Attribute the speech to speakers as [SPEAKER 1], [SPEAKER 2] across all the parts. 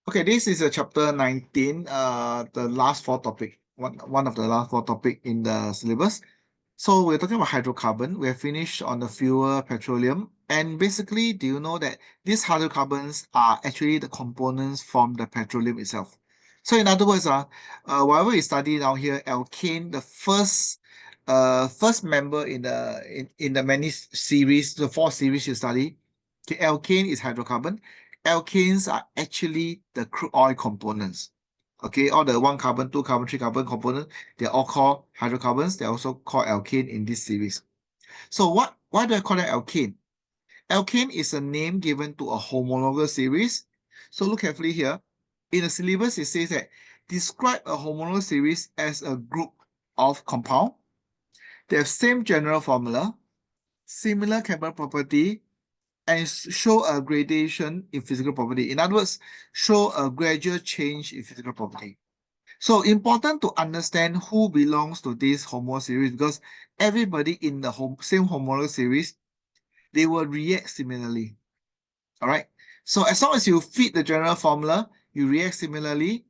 [SPEAKER 1] Okay, this is a chapter 19, the last four topic, one of the last four topic in the syllabus. So we're talking about hydrocarbon. We have finished on the fuel, petroleum, and basically, do you know that these hydrocarbons are actually the components from the petroleum itself? So in other words, whatever we study down here, alkane, the first member in the many series, the four series you study, okay, alkane is hydrocarbon. Alkanes are actually the crude oil components. Okay, all the 1 carbon, 2 carbon, 3 carbon components, they're all called hydrocarbons. They're also called alkane in this series. So why do I call it alkane? Alkane is a name given to a homologous series. So look carefully here. In the syllabus, it says that describe a homologous series as a group of compound. They have same general formula, similar chemical property, and show a gradation in physical property. In other words, show a gradual change in physical property. So important to understand who belongs to this homologous series, because everybody in the same homologous series, they will react similarly. All right. So as long as you fit the general formula, you react similarly.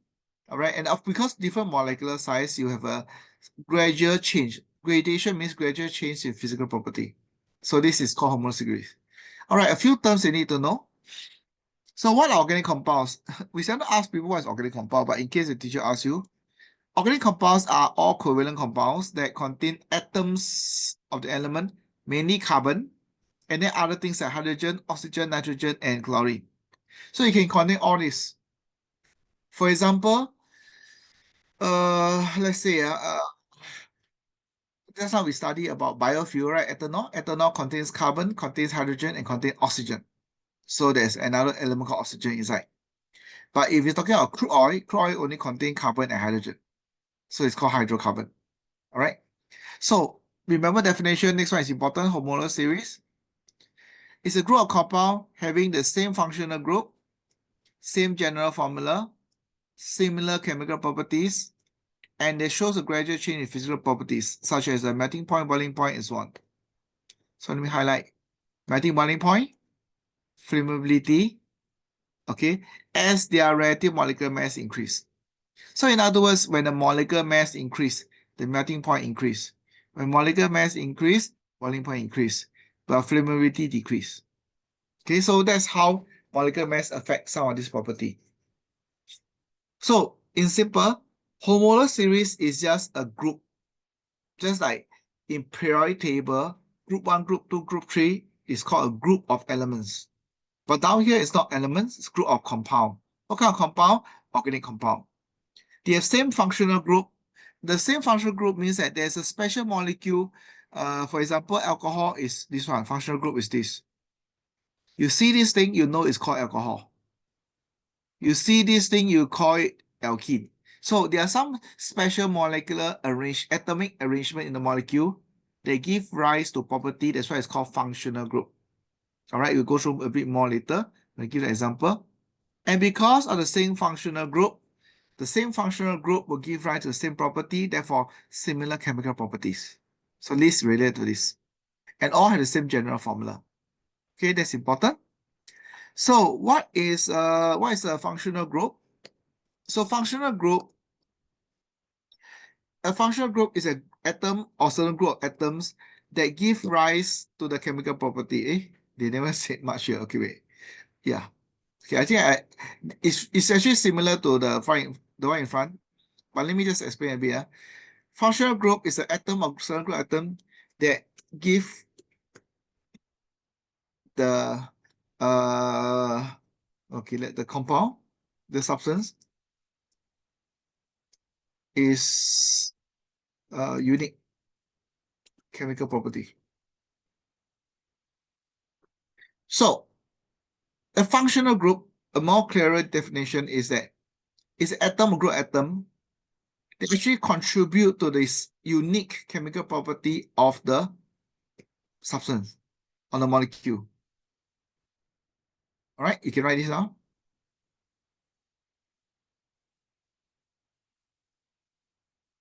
[SPEAKER 1] All right. And because different molecular size, you have a gradual change. Gradation means gradual change in physical property. So this is called homologous series. All right, a few terms you need to know. So what are organic compounds? We seldom ask people what is organic compound, but in case the teacher asks you, organic compounds are all covalent compounds that contain atoms of the element, mainly carbon, and then other things like hydrogen, oxygen, nitrogen, and chlorine. So you can contain all this. For example, let's say that's how we study about biofuel, right? Ethanol. Ethanol contains carbon, contains hydrogen, and contains oxygen. So there's another element called oxygen inside. But if you're talking about crude oil only contains carbon and hydrogen. So it's called hydrocarbon. All right. So remember definition. Next one is important. Homologous series. It's a group of compound having the same functional group, same general formula, similar chemical properties, and it shows a gradual change in physical properties, such as the melting point, boiling point, and so on. So let me highlight melting, boiling point, flammability, okay, as their relative molecular mass increase. So in other words, when the molecular mass increase, the melting point increase. When molecular mass increase, boiling point increase, but flammability decrease. Okay, so that's how molecular mass affects some of this property. So in simple, homologous series is just a group, just like in periodic table, group 1, group 2, group 3 is called a group of elements. But down here it's not elements, it's group of compound. What kind of compound? Organic compound. They have same functional group. The same functional group means that there's a special molecule. For example, alcohol is this one. Functional group is this. You see this thing, you know it's called alcohol. You see this thing, you call it alkene. So there are some special molecular atomic arrangement in the molecule. They give rise to property. That's why it's called functional group. All right, we'll go through a bit more later. I'll give an example. And because of the same functional group, the same functional group will give rise to the same property, therefore similar chemical properties. So this related to this. And all have the same general formula. Okay, that's important. So what is a functional group? So a functional group is an atom or certain group of atoms that give rise to the chemical property. They never said much here. Okay, wait. Yeah. Okay, I think it's actually similar to the one in front. But let me just explain a bit. Functional group is an atom or certain group atom that give the the compound, the substance is unique chemical property. So a functional group, a more clearer definition is that it's an atom or group atom that actually contribute to this unique chemical property of the substance on the molecule. All right, you can write this down.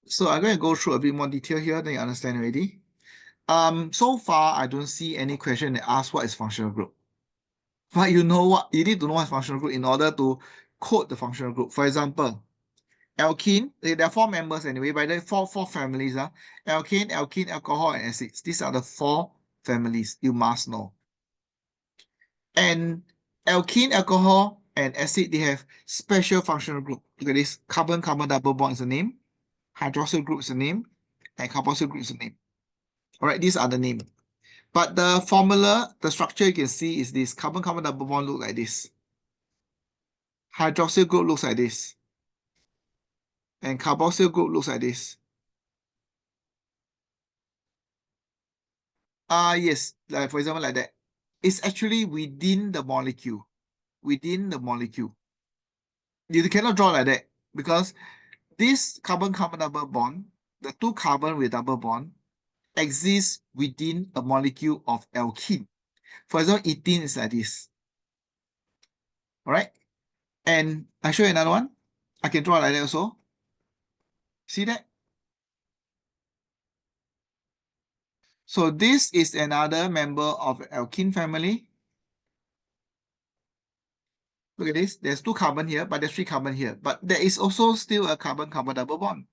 [SPEAKER 1] So I'm going to go through a bit more detail here, then you understand already. So far, I don't see any question that asks what is functional group. But you know what? You need to know what is functional group in order to code the functional group. For example, alkene, there are 4 members anyway, by the four families. Alkane, alkene, alcohol, and acids. These are the 4 families you must know. And alkene, alcohol, and acid, they have special functional group. Look at this. Carbon-carbon double bond is the name. Hydroxyl group is the name. And carboxyl group is the name. All right, these are the name. But the formula, the structure you can see is this. Carbon-carbon double bond look like this. Hydroxyl group looks like this. And carboxyl group looks like this. Yes, like for example, like that. It's actually within the molecule. Within the molecule. You cannot draw like that because this carbon-carbon double bond, the 2 carbon with double bond, exists within a molecule of alkene. For example, ethene is like this. All right. And I show you another one. I can draw like that also. See that? So this is another member of alkene family. Look at this. There's 2 carbon here, but there's 3 carbon here. But there is also still a carbon-carbon double bond.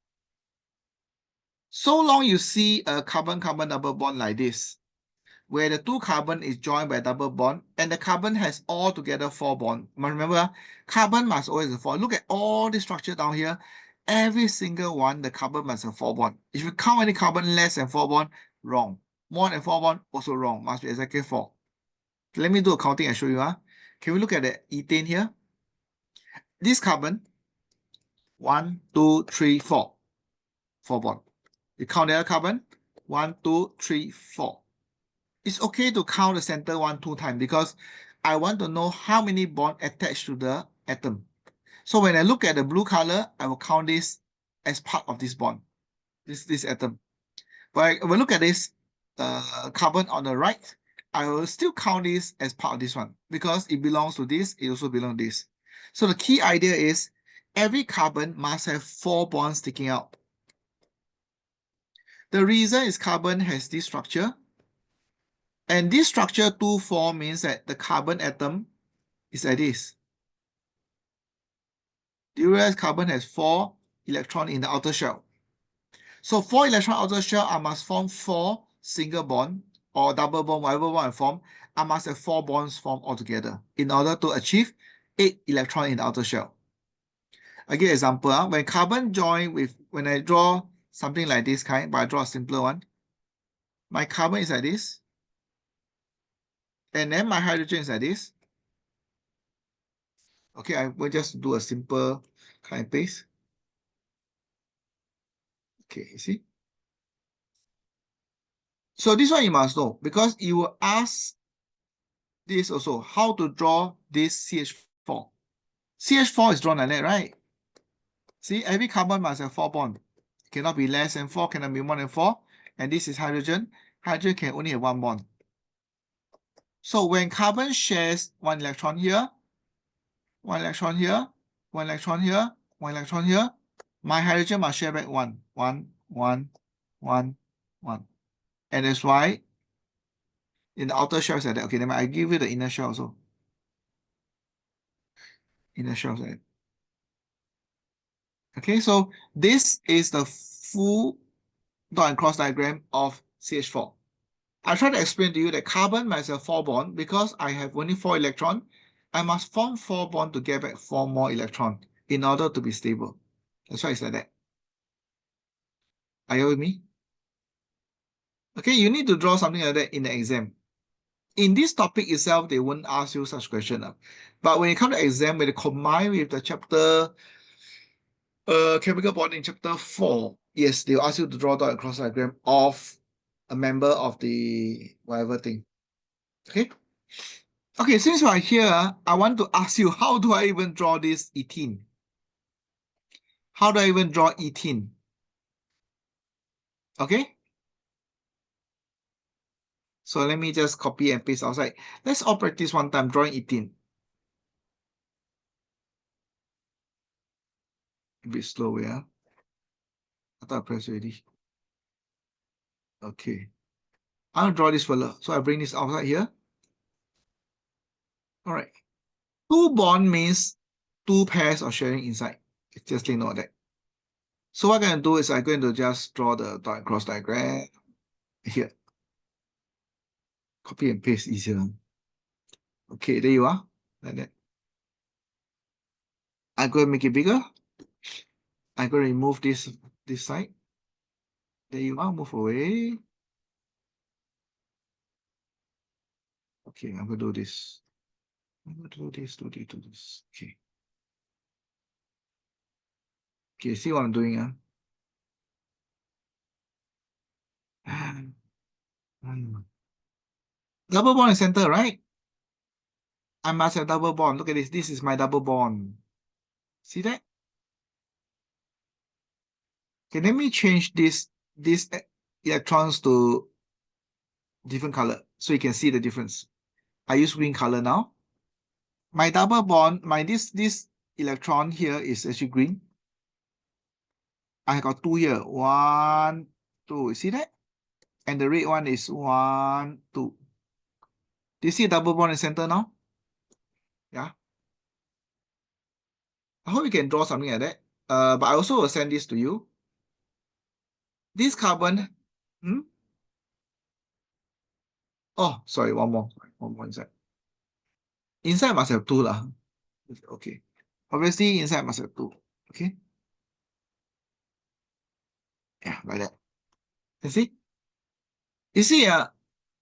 [SPEAKER 1] So long you see a carbon-carbon double bond like this, where the 2 carbon is joined by a double bond, and the carbon has altogether 4 bonds. Remember, carbon must always have 4. Look at all the structure down here. Every single one, the carbon must have 4 bonds. If you count any carbon less than 4 bonds, wrong. More than 4 bonds, also wrong. Must be exactly 4. Let me do a counting and show you. Can we look at the ethane here? This carbon, 1, 2, 3, 4. 4 bonds. You count the other carbon, 1, 2, 3, 4. It's okay to count the center 1, 2 times because I want to know how many bonds attached to the atom. So when I look at the blue color, I will count this as part of this bond, this atom. But when I look at this carbon on the right, I will still count this as part of this one because it belongs to this, it also belongs to this. So the key idea is every carbon must have 4 bonds sticking out. The reason is carbon has this structure. And this structure 2, 4 means that the carbon atom is like this. Do you realize carbon has 4 electrons in the outer shell? So 4 electron outer shell, I must form 4 single bond or double bond, whatever one I form. I must have 4 bonds formed altogether in order to achieve 8 electrons in the outer shell. I give an example. When carbon join with, when I draw something like this kind, but I draw a simpler one, my carbon is like this. And then my hydrogen is like this. Okay, I will just do a simple kind of paste. Okay, you see? So this one you must know because you will ask this also, how to draw this CH4. CH4 is drawn like that, right? See, every carbon must have 4 bonds. Cannot be less than 4, cannot be more than 4. And this is hydrogen. Hydrogen can only have 1 bond. So when carbon shares 1 electron here, 1 electron here, 1 electron here, 1 electron here, my hydrogen must share back 1, 1, 1, 1, 1. And that's why in the outer shell is like that. Okay, then I give you the inner shell also. Inner shell is like that. Okay, so this is the full dot and cross diagram of CH4. I try to explain to you that carbon must have 4 bonds because I have only 4 electrons. I must form 4 bonds to get back 4 more electrons in order to be stable. That's why it's like that. Are you with me? Okay, you need to draw something like that in the exam. In this topic itself, they won't ask you such question. But when it comes to exam, when they combine with the chapter chemical bonding chapter 4, yes, they'll ask you to draw dot and cross diagram of a member of the whatever thing. Okay? Okay, since we're here, I want to ask you, how do I even draw this ethene? How do I even draw ethene? Okay? So let me just copy and paste outside. Let's all practice one time drawing ethene. A bit slow, yeah. I thought I pressed already. Okay. I'll draw this fella. So I bring this outside here. All right. 2 bond means two pairs of sharing inside. Just take note of that. So what I'm going to do is I'm going to just draw the dot and cross diagram here. Copy and paste easier. Okay, there you are. Like that. I'm going to make it bigger. I'm going to remove this side. There you are. Move away. Okay, I'm going to do this. I'm going to do this, do this. Okay. Okay, see what I'm doing, Double bond in center, right? I must have double bond. Look at this. This is my double bond. See that? Okay, let me change these electrons to different color so you can see the difference. I use green color now. My double bond, this electron here is actually green. I got two here. One, two. See that? And the red one is 1, 2. Do you see a double bond in center now? Yeah. I hope you can draw something like that. But I also will send this to you. This carbon, oh, sorry, one more inside. Inside must have two lah. Okay. Obviously, inside must have two. Okay. Yeah, like that. You see? You see,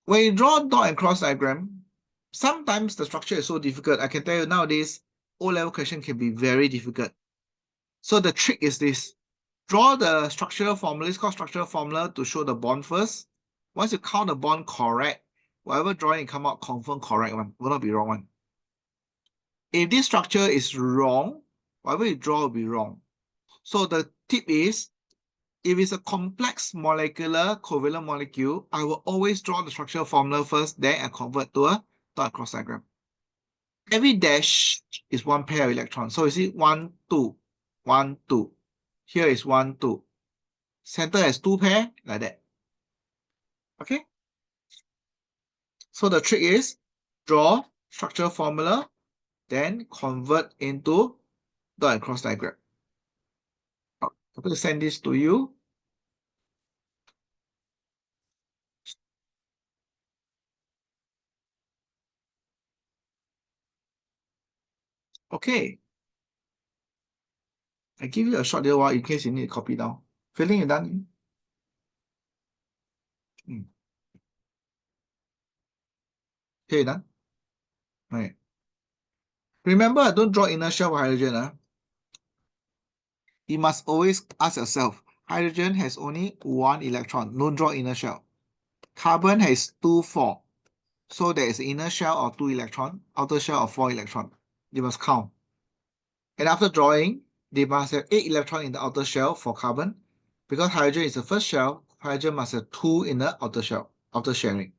[SPEAKER 1] when you draw dot and cross diagram, sometimes the structure is so difficult. I can tell you nowadays, O-level question can be very difficult. So the trick is this. Draw the structural formula. It's called structural formula to show the bond first. Once you count the bond correct, whatever drawing come out, confirm correct one. Will not be wrong one. If this structure is wrong, whatever you draw will be wrong. So the tip is, if it's a complex molecular covalent molecule, I will always draw the structural formula first, then I convert to a dot cross diagram. Every dash is one pair of electrons. So you see 1, 2, 1, 2. Here is 1, 2. Center has two pair, like that. Okay? So the trick is draw structural formula, then convert into dot and cross diagram. I'm going to send this to you. Okay. I give you a short little while in case you need to copy down. Filling it done. Okay, done. Right. Remember, don't draw inner shell of hydrogen. You must always ask yourself, hydrogen has only one electron. Don't draw inner shell. Carbon has 2, 4. So there is inner shell of 2 electron, outer shell of 4 electron. You must count. And after drawing, they must have 8 electrons in the outer shell for carbon. Because hydrogen is the first shell, hydrogen must have 2 in the outer shell, outer sharing.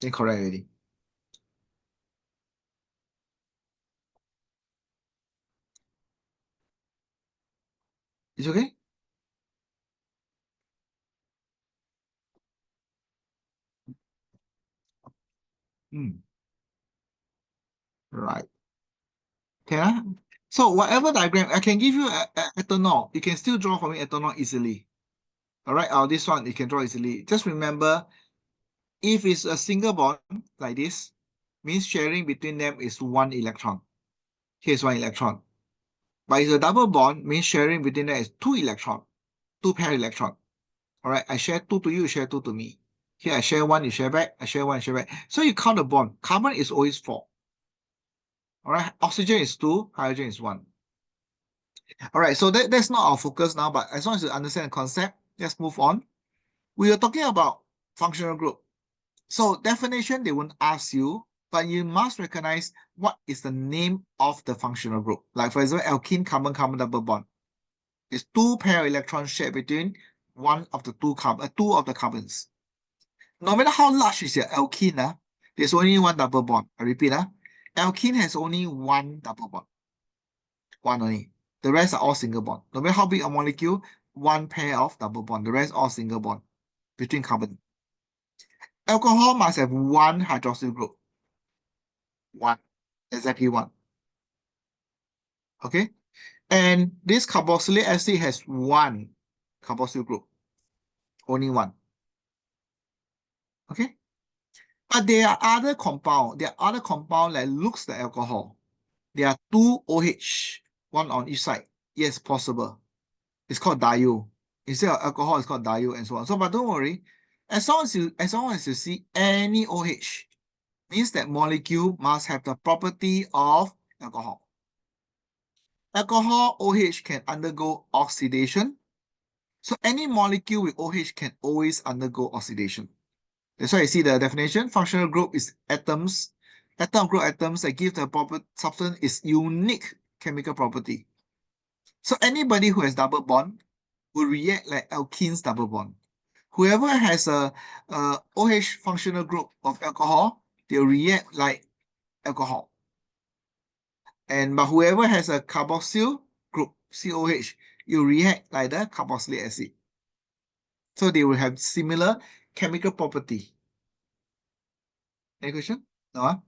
[SPEAKER 1] Then correct already. It's okay? Right. Okay. So whatever diagram, I can give you ethanol. You can still draw for me ethanol easily. All right. This one you can draw easily. Just remember, if it's a single bond like this, means sharing between them is 1 electron. Here's 1 electron. But it's a double bond, means sharing between them is 2 electron, 2 pair electron. All right. I share 2 to you, you share 2 to me. Here I share 1, you share back. I share 1, you share back. So you count the bond. Carbon is always 4. All right. Oxygen is 2, hydrogen is 1. All right, so that's not our focus now, but as long as you understand the concept, let's move on. We are talking about functional group. So definition, they won't ask you, but you must recognize what is the name of the functional group. Like for example, alkene carbon-carbon double bond. It's 2 pair of electrons shared between one of the two of the carbons. No matter how large is your alkene, there's only 1 double bond. I repeat, alkene has only 1 double bond. 1 only. The rest are all single bond. No matter how big a molecule, 1 pair of double bond. The rest all single bond between carbon. Alcohol must have 1 hydroxyl group. 1. Exactly 1. Okay? And this carboxylic acid has one carboxyl group. Only one. Okay? But there are other compound. There are other compound that looks like alcohol. There are two OH, one on each side. Yes, possible. It's called diol. Instead of alcohol, it's called diol and so on. So, but don't worry. As long as you see any OH, means that molecule must have the property of alcohol. Alcohol OH can undergo oxidation. So any molecule with OH can always undergo oxidation. That's why you see the definition. Functional group is atoms. Atom group atoms that give the proper substance its unique chemical property. So anybody who has double bond will react like alkenes double bond. Whoever has a OH functional group of alcohol, they'll react like alcohol. But whoever has a carboxyl group, COH, you react like the carboxylic acid. So they will have similar chemical property. Any question? No?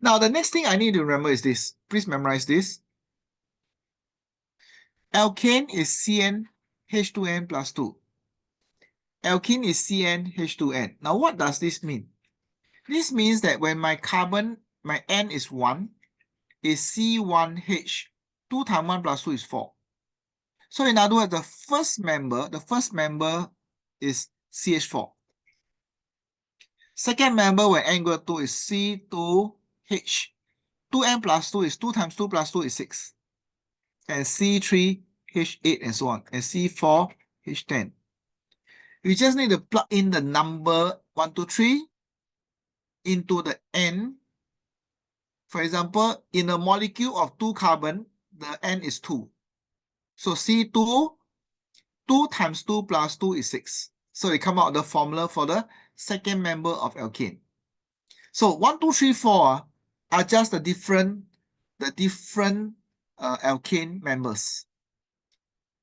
[SPEAKER 1] Now, the next thing I need to remember is this. Please memorize this. Alkane is CnH2n plus 2. Alkene is CnH2n. Now, what does this mean? This means that when my carbon, my N is 1, is C1H. 2 times 1 plus 2 is 4. So in other words, the first member is CH4. Second member when N equal to 2 is C2H. 2N plus 2 is 2 times 2 plus 2 is 6. And C3H8 and so on. And C4H10. You just need to plug in the number 1, 2, 3 into the N. For example, in a molecule of 2 carbon, the N is 2. So C2, 2 times 2 plus 2 is 6. So it come out the formula for the second member of alkane. So 1, 2, 3, 4 are just the different alkane members.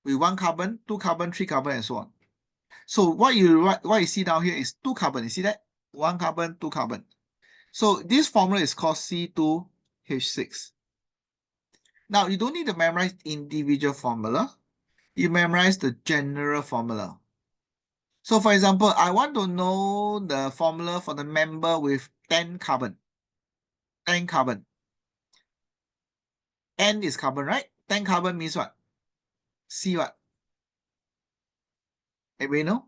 [SPEAKER 1] With 1 carbon, 2 carbon, 3 carbon, and so on. So what you see down here is 2 carbon. You see that? 1 carbon, 2 carbon. So this formula is called C2H6. Now, you don't need to memorize individual formula. You memorize the general formula. So, for example, I want to know the formula for the member with 10 carbon. 10 carbon. N is carbon, right? 10 carbon means what? C what? Everybody know?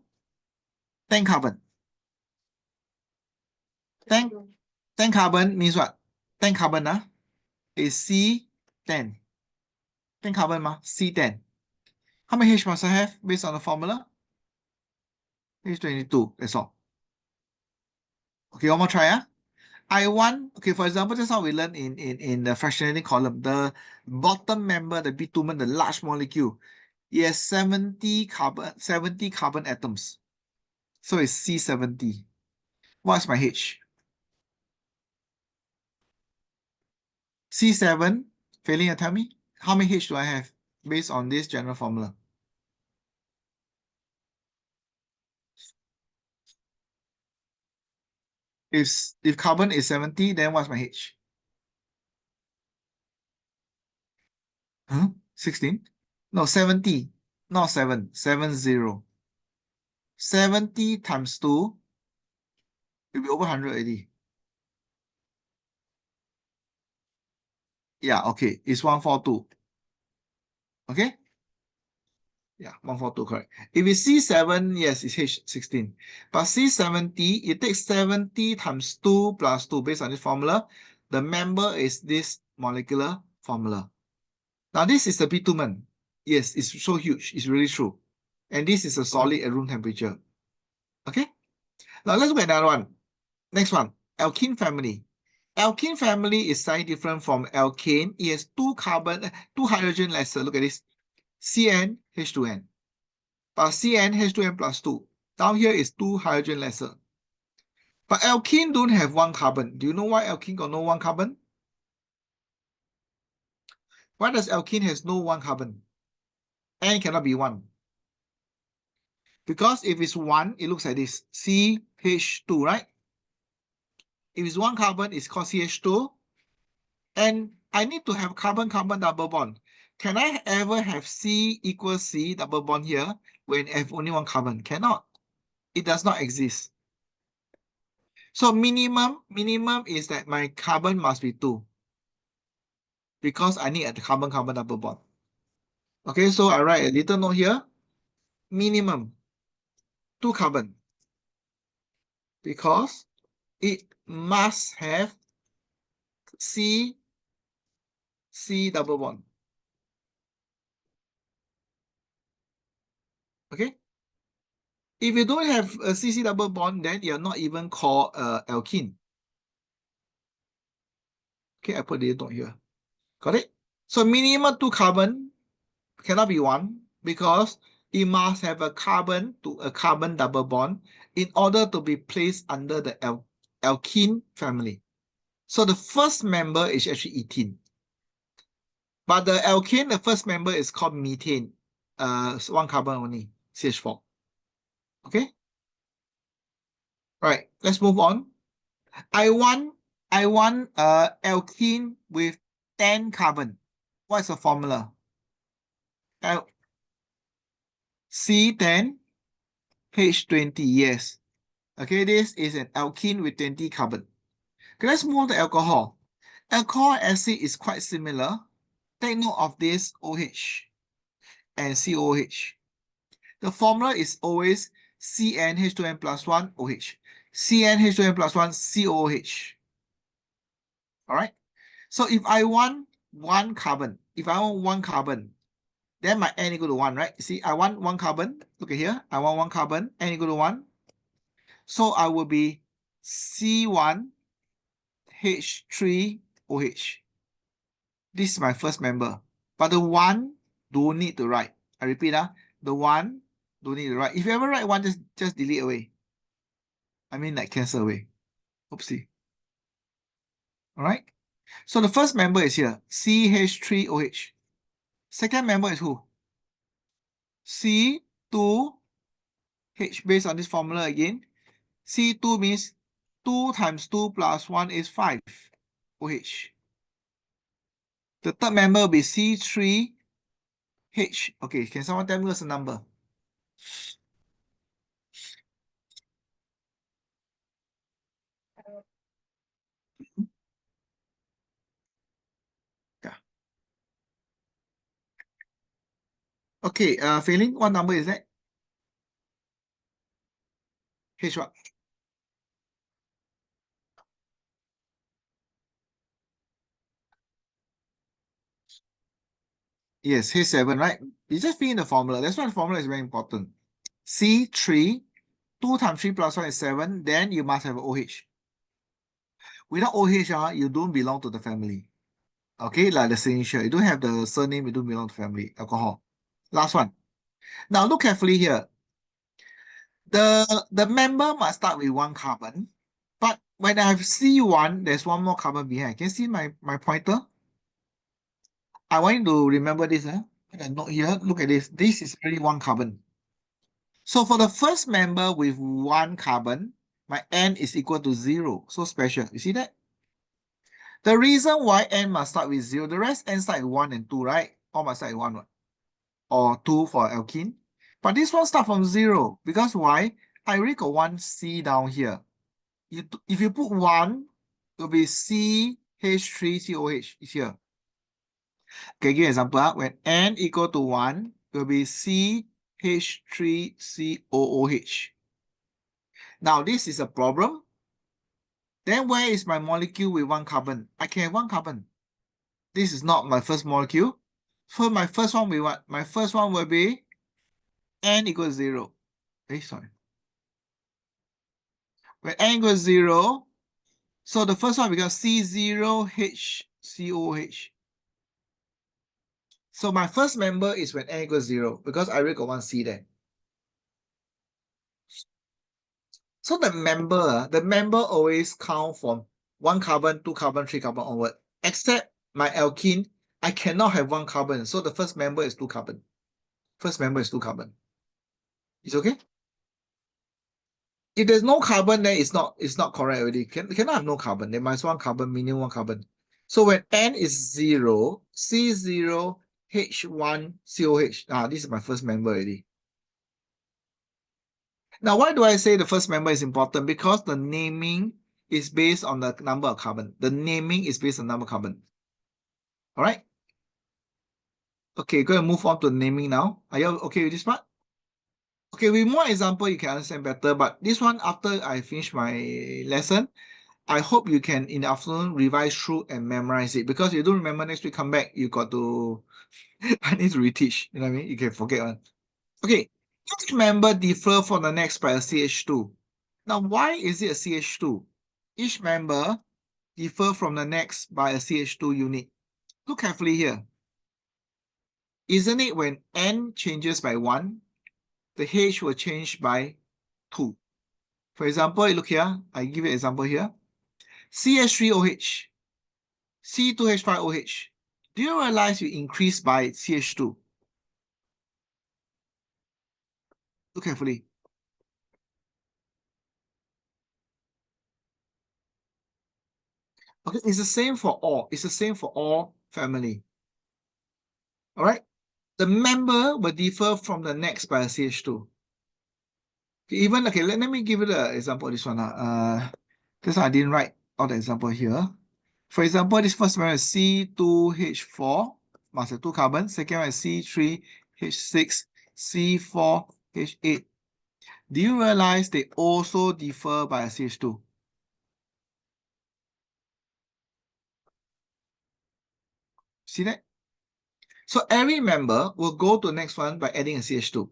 [SPEAKER 1] 10 carbon. 10 carbon means what? 10 carbon is C10. 10 carbon C10. How many H must I have based on the formula? H22, that's all. Okay, one more try. Okay, for example, just how we learned in the fractionating column, the bottom member, the bitumen, the large molecule, it has 70 carbon atoms. So it's C70. What's my H? C7, failing, tell me, how many H do I have based on this general formula? If carbon is 70, then what's my H? 16? No, 70. Not 7. 70. 70 times 2 will be over 100 already. Yeah, okay. It's 142. Okay? Yeah, 142, correct. If it's C7, yes, it's H16. But C70, it takes 70 times 2 plus 2 based on this formula. The member is this molecular formula. Now, this is the bitumen. Yes, it's so huge. It's really true. And this is a solid at room temperature. Okay? Now, let's look at another one. Next one, alkene family. Alkene family is slightly different from alkane. It has 2 hydrogen lesser. Look at this. Cn, H2n. But Cn, H2n plus 2. Down here is 2 hydrogen lesser. But alkene don't have 1 carbon. Do you know why alkene got no 1 carbon? Why does alkene has no 1 carbon? N cannot be 1. Because if it's 1, it looks like this. CH2, right? If it's 1 carbon, it's called CH2. And I need to have carbon-carbon double bond. Can I ever have C equals C double bond here when I have only one carbon? Cannot. It does not exist. So minimum is that my carbon must be 2 because I need a carbon-carbon double bond. Okay, so I write a little note here. Minimum 2 carbon because it must have C double bond. Okay. If you don't have a CC double bond, then you're not even called alkene. Okay, I put the note here. Got it? So minimum 2 carbon cannot be 1 because it must have a carbon to a carbon double bond in order to be placed under the alkene family. So the first member is actually ethene. But the alkane, the first member is called methane. 1 carbon only, CH4. Okay? Right, let's move on. I want alkene with 10 carbon. What's the formula? C10 H20, yes. Okay, this is an alkene with 20 carbon. Okay, let's move on to alcohol. Alcohol acid is quite similar. Take note of this OH and COOH. The formula is always CnH2n plus 1 OH. CnH2n plus 1 COOH. All right. So if I want 1 carbon, then my N equal to 1, right? You see, I want 1 carbon. Look at here. I want 1 carbon. N equal to 1. So I will be C1H3OH. This is my first member. But the 1 don't need to write. I repeat, the 1 don't need to write. If you ever write 1, just delete away. I mean, like cancel away. Oopsie. All right. So the first member is here, CH3OH. Second member is who? C2H, based on this formula again. C2 means 2 times 2 plus 1 is 5 OH. The third member will be C3H. Okay, can someone tell me what's the number? Yeah. Okay, Failing, what number is that? H what? Yes, H7, right? You just fill in the formula. That's why the formula is very important. C3, 2 times 3 plus 1 is 7. Then you must have OH. Without OH, you don't belong to the family. Okay, like the signature. You don't have the surname, you don't belong to family. Alcohol. Last one. Now look carefully here. The member must start with 1 carbon. But when I have C1, there's 1 more carbon behind. Can you see my pointer? I want you to remember this. Put a note here. Look at this. This is really 1 carbon. So for the first member with 1 carbon, my N is equal to 0. So special. You see that? The reason why N must start with 0, the rest N start with 1 and 2, right? All must start with 1, or 2 for alkene. But this one start from 0. Because why? I already got 1 C down here. If you put 1, it will be CH3COH is here. Okay, give an example. When N equal to 1, it will be CH3COOH. Now, this is a problem. Then where is my molecule with 1 carbon? I can have 1 carbon. This is not my first molecule. So my first one will be what? My first one will be N equals 0. Sorry. When N equals 0, so the first one becomes C0HCOH. So my first member is when N equals 0 because I already got 1 C there. So the member always count from 1 carbon, 2 carbon, 3 carbon onward. Except my alkene, I cannot have 1 carbon. So the first member is 2 carbon. First member is 2 carbon. It's okay? If there's no carbon, then it's not correct already. Cannot have no carbon. There must 1 carbon, minimum 1 carbon. So when N is 0, C0, H1COH. This is my first member already. Now, why do I say the first member is important? Because the naming is based on the number of carbon. The naming is based on number of carbon. All right. Okay, go and move on to naming now. Are you okay with this part? Okay, with more example, you can understand better. But this one, after I finish my lesson, I hope you can, in the afternoon, revise through and memorize it. Because if you don't remember, next week come back, you got to, I need to reteach. You know what I mean? You can forget one. Okay, each member differ from the next by a CH2. Now, why is it a CH2? Each member differ from the next by a CH2 unit. Look carefully here. Isn't it when N changes by 1, the H will change by 2? For example, look here. I give you an example here. CH3OH, C2H5OH. Do you realize you increase by CH2? Look carefully. Okay, it's the same for all. It's the same for all family. All right. The member will differ from the next by a CH2. Even, okay, let me give you the example of this one. This one I didn't write all the example here. For example, this first one is C2H4, must have 2 carbons. Second one is C3H6, C4H8. Do you realize they also differ by a CH2? See that? So every member will go to the next one by adding a CH2.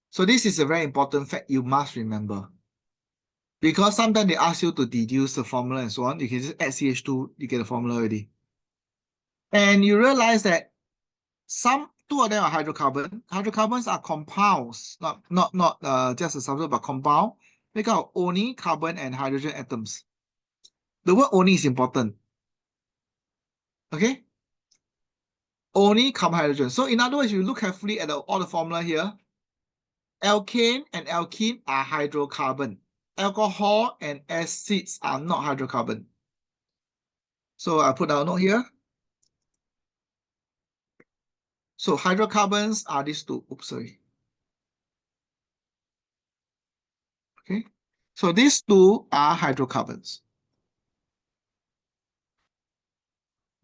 [SPEAKER 1] So this is a very important fact you must remember. Because sometimes they ask you to deduce the formula and so on. You can just add CH2, you get the formula already. And you realize that two of them are hydrocarbon. Hydrocarbons are compounds, not just a substance, but compound, make up only carbon and hydrogen atoms. The word only is important. Okay? Only carbon hydrogen. So in other words, you look carefully at all the formula here. Alkane and alkene are hydrocarbon. Alcohol and acids are not hydrocarbon. So I put our note here. So hydrocarbons are these two. Oops, sorry. Okay. So these two are hydrocarbons.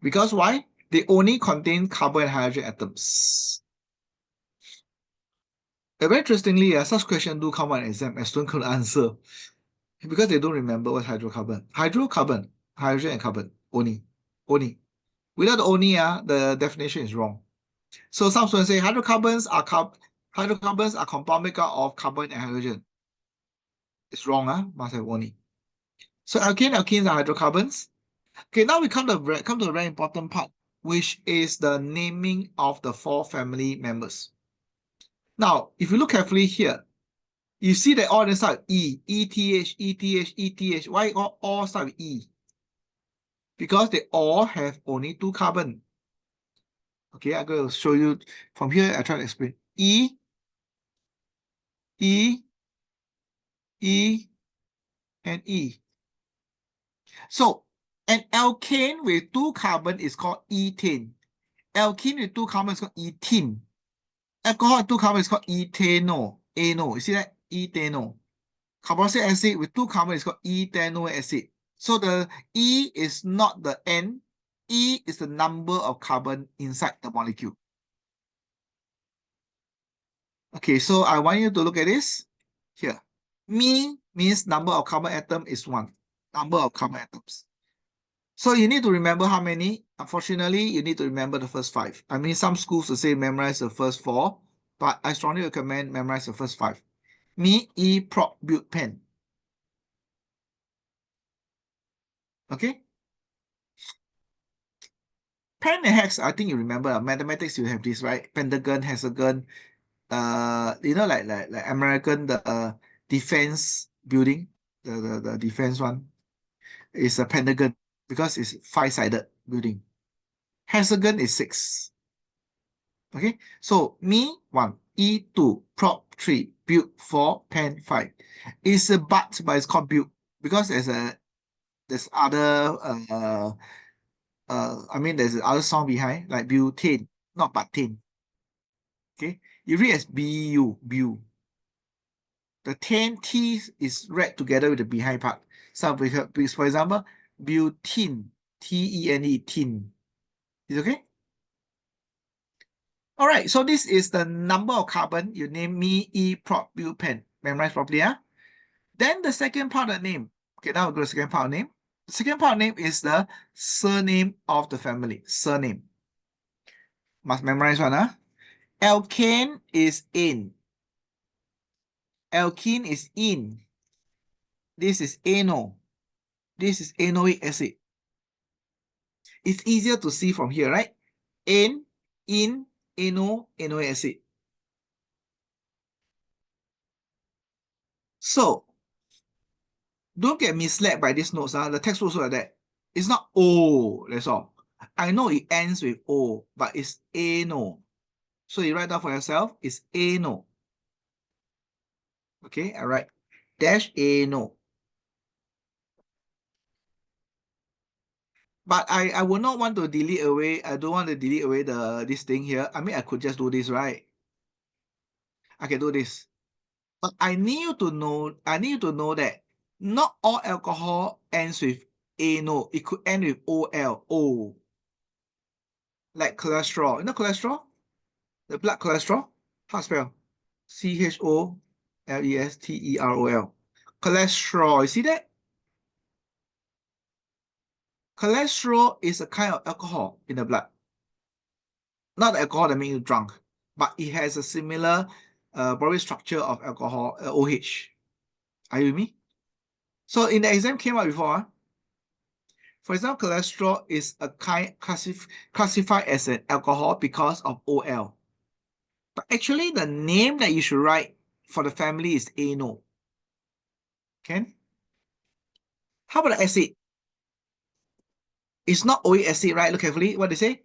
[SPEAKER 1] Because why? They only contain carbon and hydrogen atoms. Very interestingly, such questions do come on exam and students could answer because they don't remember what's hydrocarbon. Hydrocarbon, hydrogen and carbon, only. Without the only, the definition is wrong. So some students say hydrocarbons are compound made up of carbon and hydrogen. It's wrong, must have only. So alkenes are hydrocarbons. Okay, now we come to the very important part, which is the naming of the 4 family members. Now, if you look carefully here, you see that all they start with E, ETH, ETH, ETH. Why all start with E? Because they all have only 2 carbon. Okay, I'm going to show you from here. I try to explain. E, E, E, and E. So, an alkane with 2 carbon is called ethane. Alkene with 2 carbon is called ethene. Alcohol with 2 carbon is called ethanol. Ano. You see that? Ethanol. Carboxylic acid with 2 carbon is called ethanoic acid. So the E is not the N. E is the number of carbon inside the molecule. Okay, so I want you to look at this here. Me means number of carbon atom is 1. Number of carbon atoms. So you need to remember how many. Unfortunately, you need to remember the first 5. I mean, some schools will say memorize the first 4, but I strongly recommend memorize the first 5. Me, E, prop, but, pen. Okay? Pen and hex, I think you remember. Mathematics, you have this, right? Pentagon, hexagon. You know, like American defense building, the defense one is a pentagon because it's 5-sided building. Hexagon is 6. Okay, so me 1, E 2, prop 3, build 4, pen 5. It's a but it's called build because there's other I mean there's other song behind like butane. not butane. Okay, you read as BU, BU. The T is read together with the behind part. So, for example, butene, T-E-N-E, tin. Is okay? All right, so this is the number of carbon. You name me E prop bupan. Memorize properly, huh? Then the second part of the name. Okay, now we'll go to the second part of the name. The second part of the name is the surname of the family. Surname. Must memorize one, huh? Alkane is in. Alkene is in. This is ano. This is anoic acid. It's easier to see from here, right? In, anoic acid. So, don't get misled by these notes. The text also like that. It's not O, that's all. I know it ends with O, but it's ano. So you write down for yourself, it's ano. Okay, all right. Dash ano. But I would not want to delete away. I don't want to delete away this thing here. I mean, I could just do this, right? I can do this. But I need you to know that not all alcohol ends with ano. It could end with OL, O. Like cholesterol. You know cholesterol? The blood cholesterol? How to spell? CHOLESTEROL. Cholesterol. You see that? Cholesterol is a kind of alcohol in the blood. Not the alcohol that makes you drunk, but it has a similar body structure of alcohol, OH. Are you with me? So in the exam came out before, for example, cholesterol is a kind classified as an alcohol because of OL. But actually, the name that you should write for the family is ANO. Okay? How about the acid? It's not OIC acid, right? Look carefully. What they say?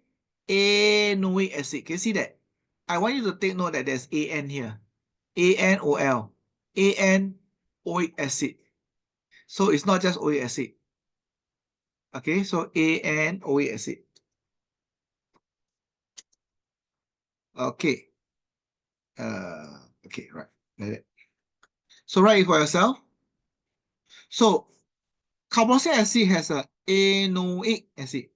[SPEAKER 1] Anoic acid. Can you see that? I want you to take note that there's AN here. ANOL. Anoic acid. So it's not just OIC acid. Okay, so anoic acid. Okay. Okay, right. Like that. So write it for yourself. So carboxylic acid has a anoic acid.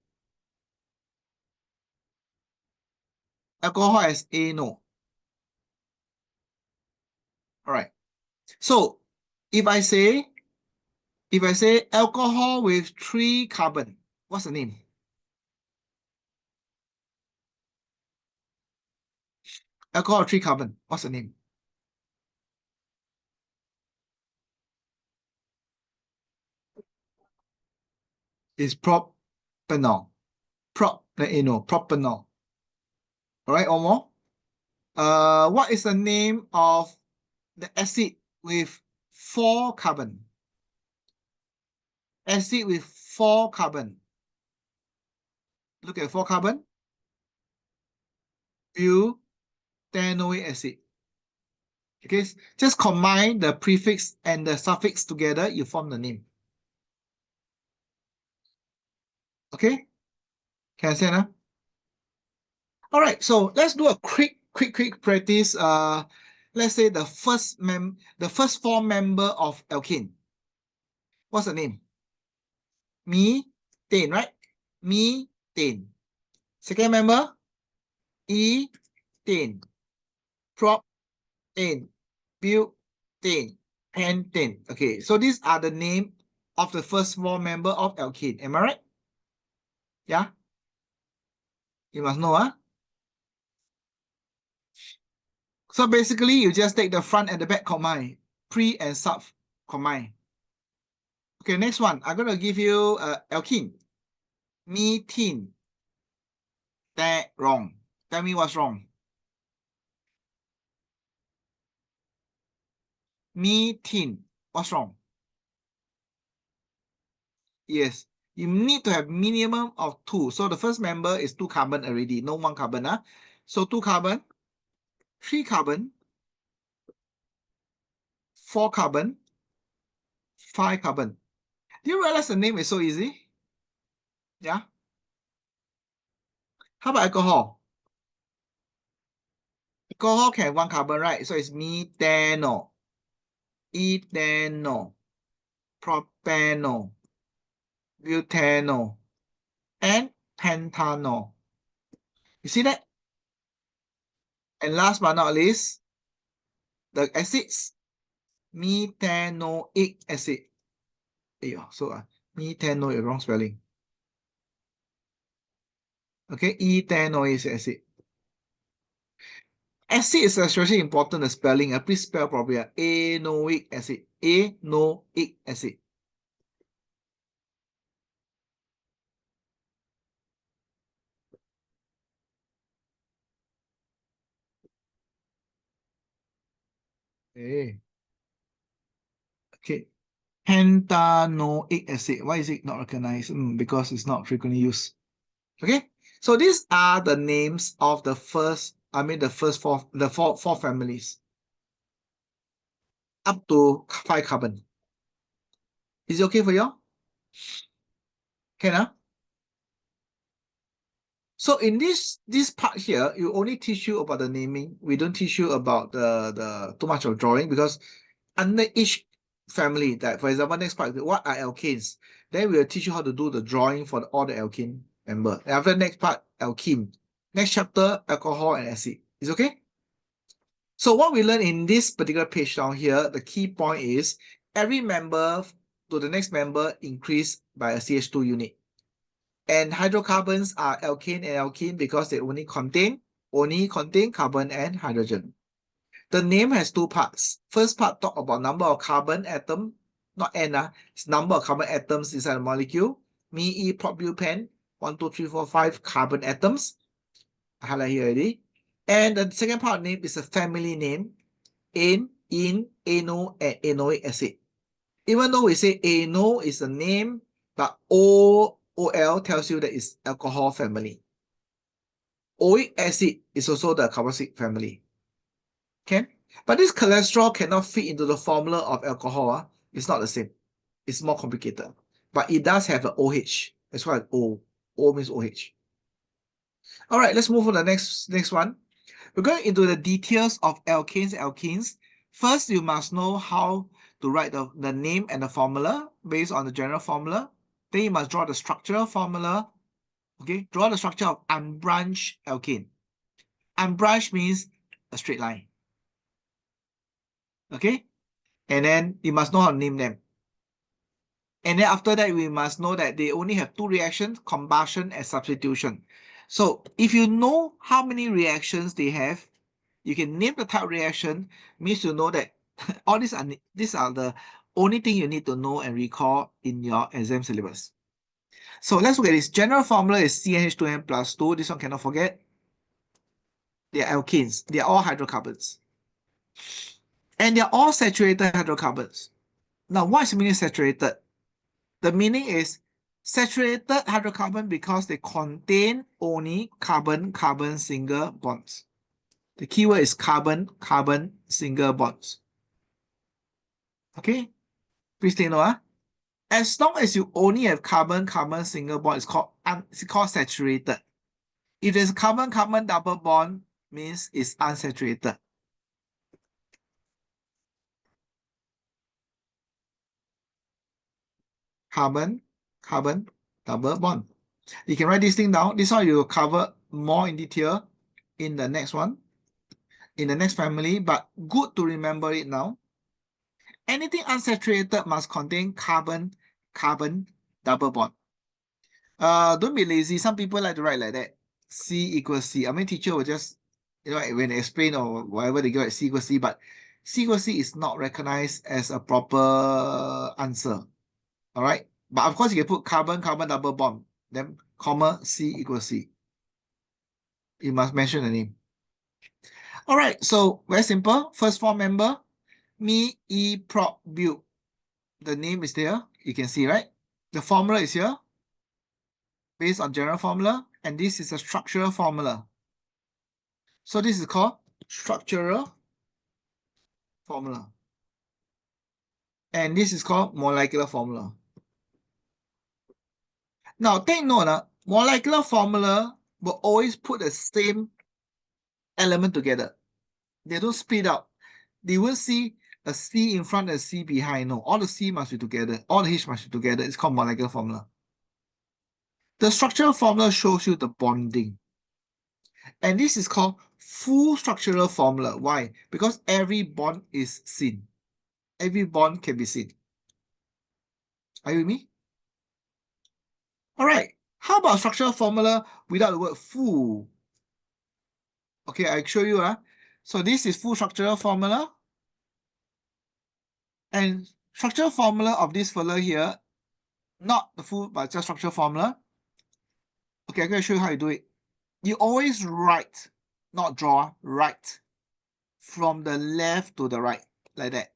[SPEAKER 1] Alcohol has ANO. All right. So if I say alcohol with 3 carbon, what's the name? Alcohol with 3 carbon, what's the name? It's propanol. Propanol. All right, or more. What is the name of the acid with 4 carbon? Acid with 4 carbon. Look at 4 carbon. Butanoic acid. Okay, just combine the prefix and the suffix together, you form the name. Okay, can I say now? All right, so let's do a quick practice. Let's say the first 4 member of alkane. What's the name? Methane, right? Methane. Second member, ethane, propane, butane, pentane. Okay, so these are the name of the first 4 member of alkane. Am I right? Yeah. You must know, huh? So basically, you just take the front and the back combine, pre and sub combine. Okay, next one. I'm going to give you alkene. Methane. That wrong. Tell me what's wrong. Methane. What's wrong? Yes. You need to have minimum of 2. So the first member is 2 carbon already. No 1 carbon. Huh? So 2 carbon, 3 carbon, 4 carbon, 5 carbon. Do you realize the name is so easy? Yeah. How about alcohol? Alcohol can have one carbon, right? So it's methanol, ethanol, propanol, butanol, and pentanol. You see that? And last but not least, the acids, methanoic acid. So methanoic, wrong spelling. Okay, ethanoic acid. Acid is especially important, the spelling. Please spell properly. Anoic acid. Anoic acid. Okay. Pentanoic acid. Why is it not recognized? Because it's not frequently used. Okay. So these are the names of the first, four families. Up to 5 carbon. Is it okay for you? Can I? So in this part here, you only teach you about the naming. We don't teach you about the too much of drawing, because under each family, that for example, next part, what are alkanes? Then we'll teach you how to do the drawing for all the alkene member. And after the next part, alkene. Next chapter, alcohol and acid. Is okay? So what we learn in this particular page down here, the key point is every member to the next member increase by a CH2 unit. And hydrocarbons are alkane and alkene because they only contain carbon and hydrogen. The name has two parts. First part talk about number of carbon atom, not N, it's number of carbon atoms inside the molecule. Me, propbupen, 1, 2, 3, 4, 5 carbon atoms. I highlight here already. And the second part name is a family name, in, ano, and anoic acid. Even though we say ano is a name, but OL tells you that it's alcohol family. Oic acid is also the carboxylic family. Okay? But this cholesterol cannot fit into the formula of alcohol. It's not the same. It's more complicated. But it does have an OH. That's why O. O means OH. All right, let's move on to the next one. We're going into the details of alkanes. First, you must know how to write the name and the formula based on the general formula. Then you must draw the structural formula. Okay, draw the structure of unbranched alkane. Unbranched means a straight line. Okay, and then you must know how to name them. And then after that, we must know that they only have two reactions, combustion and substitution. So if you know how many reactions they have, you can name the type of reaction, means you know that all these are the only thing you need to know and recall in your exam syllabus. So let's look at this. General formula is CH2n plus 2. This one cannot forget. They are alkanes. They are all hydrocarbons. And they are all saturated hydrocarbons. Now, what is meaning saturated? The meaning is saturated hydrocarbon because they contain only carbon-carbon single bonds. The keyword is carbon-carbon single bonds. Okay? Please take note. As long as you only have carbon-carbon single bond, it's called saturated. If there's carbon-carbon double bond, means it's unsaturated. Carbon-carbon double bond. You can write this thing down. This one you will cover more in detail in the next one, in the next family, but good to remember it now. Anything unsaturated must contain carbon-carbon double bond. Don't be lazy. Some people like to write like that. C equals C. I mean, teacher will just, when they explain or whatever, they go C equals C, but C equals C is not recognized as a proper answer. All right. But of course, you can put carbon-carbon double bond, then comma C equals C. You must mention the name. All right. So very simple. First four member, me, E, prop, but. The name is there. You can see, right? The formula is here, based on general formula, and this is a structural formula. So this is called structural formula. And this is called molecular formula. Now take note, molecular formula will always put the same element together. They don't split up. They won't see a C in front and a C behind. No, all the C must be together. All the H must be together. It's called molecular formula. The structural formula shows you the bonding. And this is called full structural formula. Why? Because every bond is seen. Every bond can be seen. Are you with me? All right. How about structural formula without the word full? Okay, I'll show you. So this is full structural formula. And structural formula of this fella here, not the full, but just structural formula. Okay, I'm going to show you how you do it. You always write, not draw, write from the left to the right, like that.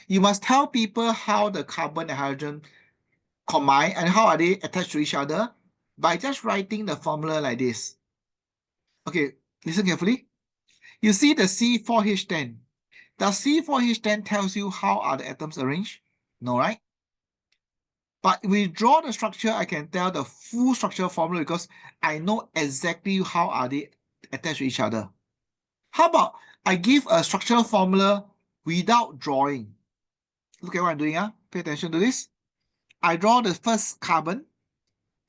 [SPEAKER 1] You must tell people how the carbon and hydrogen combine and how are they attached to each other by just writing the formula like this. Okay, listen carefully. You see the C4H10. Does C4H10 tells you how are the atoms arranged? No, right? But if we draw the structure, I can tell the full structure formula because I know exactly how are they attached to each other. How about I give a structural formula without drawing? Look at what I'm doing. Pay attention to this. I draw the first carbon.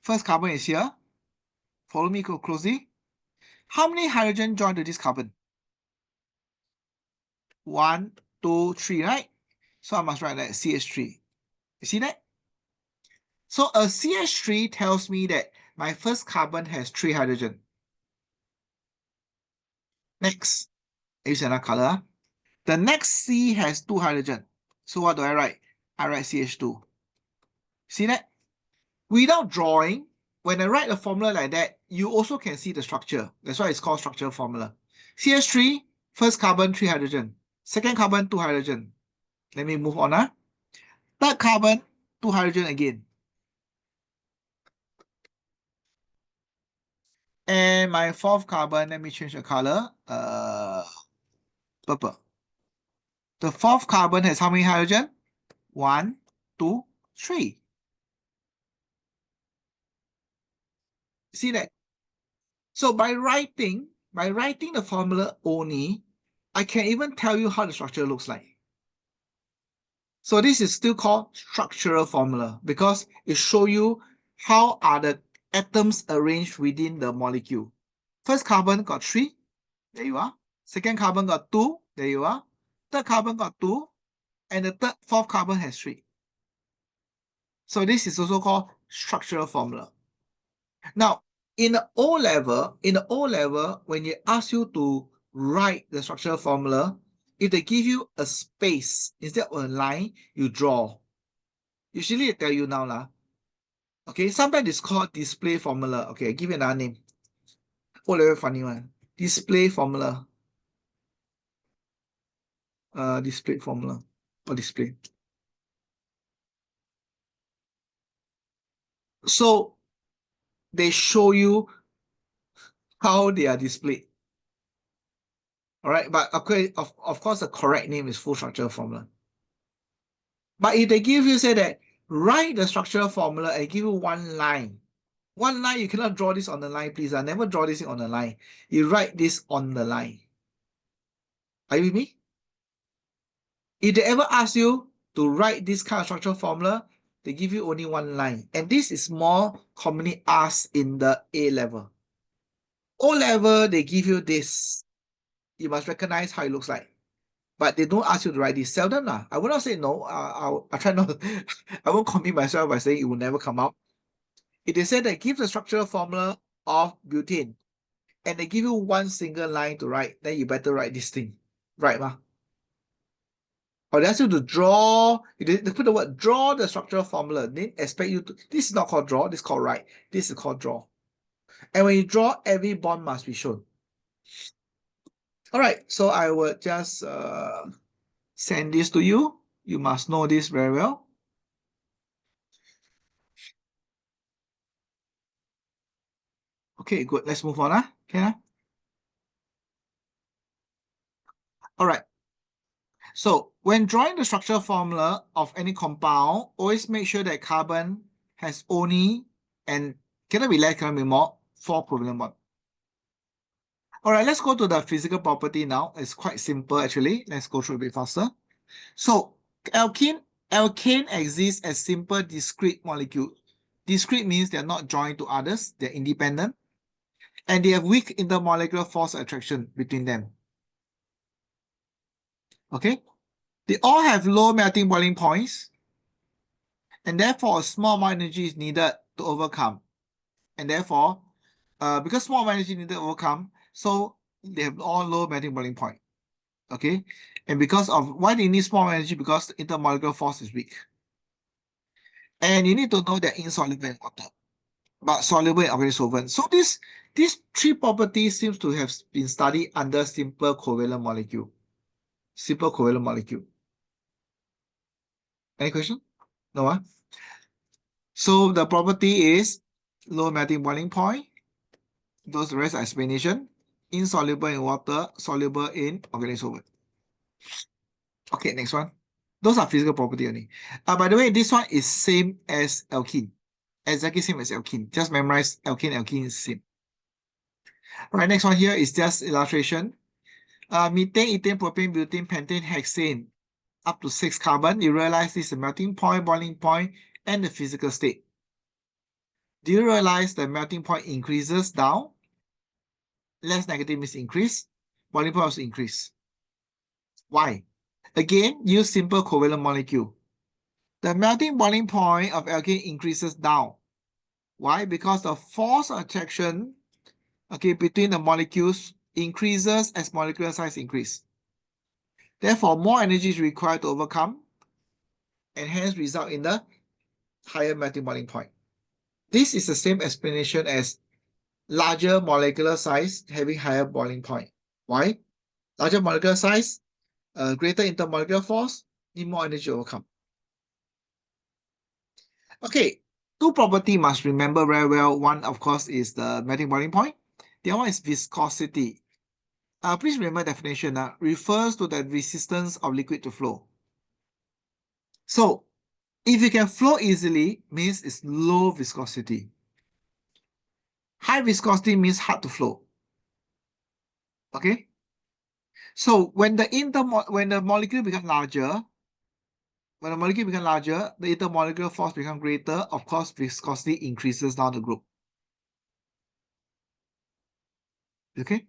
[SPEAKER 1] First carbon is here. Follow me closely. How many hydrogen join to this carbon? 1, 2, 3, right? So I must write that CH3. You see that? So a CH3 tells me that my first carbon has 3 hydrogen. Next, use another color. The next C has 2 hydrogen. So what do I write? I write CH2. See that? Without drawing, when I write a formula like that, you also can see the structure. That's why it's called structural formula. CH3, first carbon, 3 hydrogen. Second carbon, 2 hydrogen. Let me move on. Third carbon, 2 hydrogen again. And my fourth carbon, let me change the color. Purple. The fourth carbon has how many hydrogen? 1, 2, 3. See that? So by writing the formula only, I can even tell you how the structure looks like. So this is still called structural formula because it shows you how are the atoms arranged within the molecule. First carbon got 3, there you are. Second carbon got 2, there you are. Third carbon got 2, and the fourth carbon has 3. So this is also called structural formula. Now, in the O level, when you ask you to write the structural formula, if they give you a space instead of a line, you draw. Usually, I tell you now, okay, sometimes it's called display formula. Okay, I give you another name. O level funny one. Display formula. Display formula or display. So they show you how they are displayed. All right, but okay, of course, the correct name is full structural formula. But if they give you, say that, write the structural formula and give you one line. One line, you cannot draw this on the line, please. I never draw this on the line. You write this on the line. Are you with me? If they ever ask you to write this kind of structural formula, they give you only one line. And this is more commonly asked in the A level. O level, they give you this. You must recognize how it looks like. But they don't ask you to write this. Seldom. I will not say no. I'll try not. I won't commit myself by saying it will never come out. If they say that give the structural formula of butane and they give you one single line to write, then you better write this thing. Right, ma? Or they ask you to draw, they put the word draw the structural formula. They expect you to, this is not called draw, this is called write. This is called draw. And when you draw, every bond must be shown. All right, so I will just send this to you. You must know this very well. Okay, good. Let's move on. Okay. All right. So when drawing the structural formula of any compound, always make sure that carbon has only, and cannot be less, cannot be more, 4 covalent bonds. All right, let's go to the physical property now. It's quite simple actually. Let's go through a bit faster. So alkane exists as simple discrete molecule. Discrete means they're not joined to others, they're independent, and they have weak intermolecular force attraction between them. Okay? They all have low melting boiling points, and therefore a small amount of energy is needed to overcome. And therefore, because small amount of energy needed to overcome, so they have all low melting boiling point. Okay? And because of why they need small energy, because the intermolecular force is weak. And you need to know they're insoluble in water, but soluble in organic solvent. So these three properties seems to have been studied under simple covalent molecule. Simple covalent molecule. Any question? No, huh? So the property is low melting boiling point. Those rest are explanation. Insoluble in water, soluble in organic solvent. Okay, next one. Those are physical property only. By the way, this one is same as alkene. Exactly same as alkene. Just memorize alkene is same. All right, next one here is just illustration. Methane, ethane, propane, butane, pentane, hexane, up to 6 carbon. You realize this is the melting point, boiling point, and the physical state. Do you realize the melting point increases down? Less negative means increase. Boiling point also increase. Why? Again, use simple covalent molecule. The melting boiling point of alkane increases down. Why? Because the force attraction, okay, between the molecules increases as molecular size increase. Therefore, more energy is required to overcome, and hence result in the higher melting boiling point. This is the same explanation as larger molecular size having higher boiling point. Why? Larger molecular size, greater intermolecular force, need more energy to overcome. Okay, two property must remember very well. One, of course, is the melting boiling point. The other one is viscosity. Please remember definition. Refers to the resistance of liquid to flow. So, if you can flow easily, means it's low viscosity. High viscosity means hard to flow. Okay? So when the molecule becomes larger, the intermolecular force becomes greater, of course, viscosity increases down the group. Okay?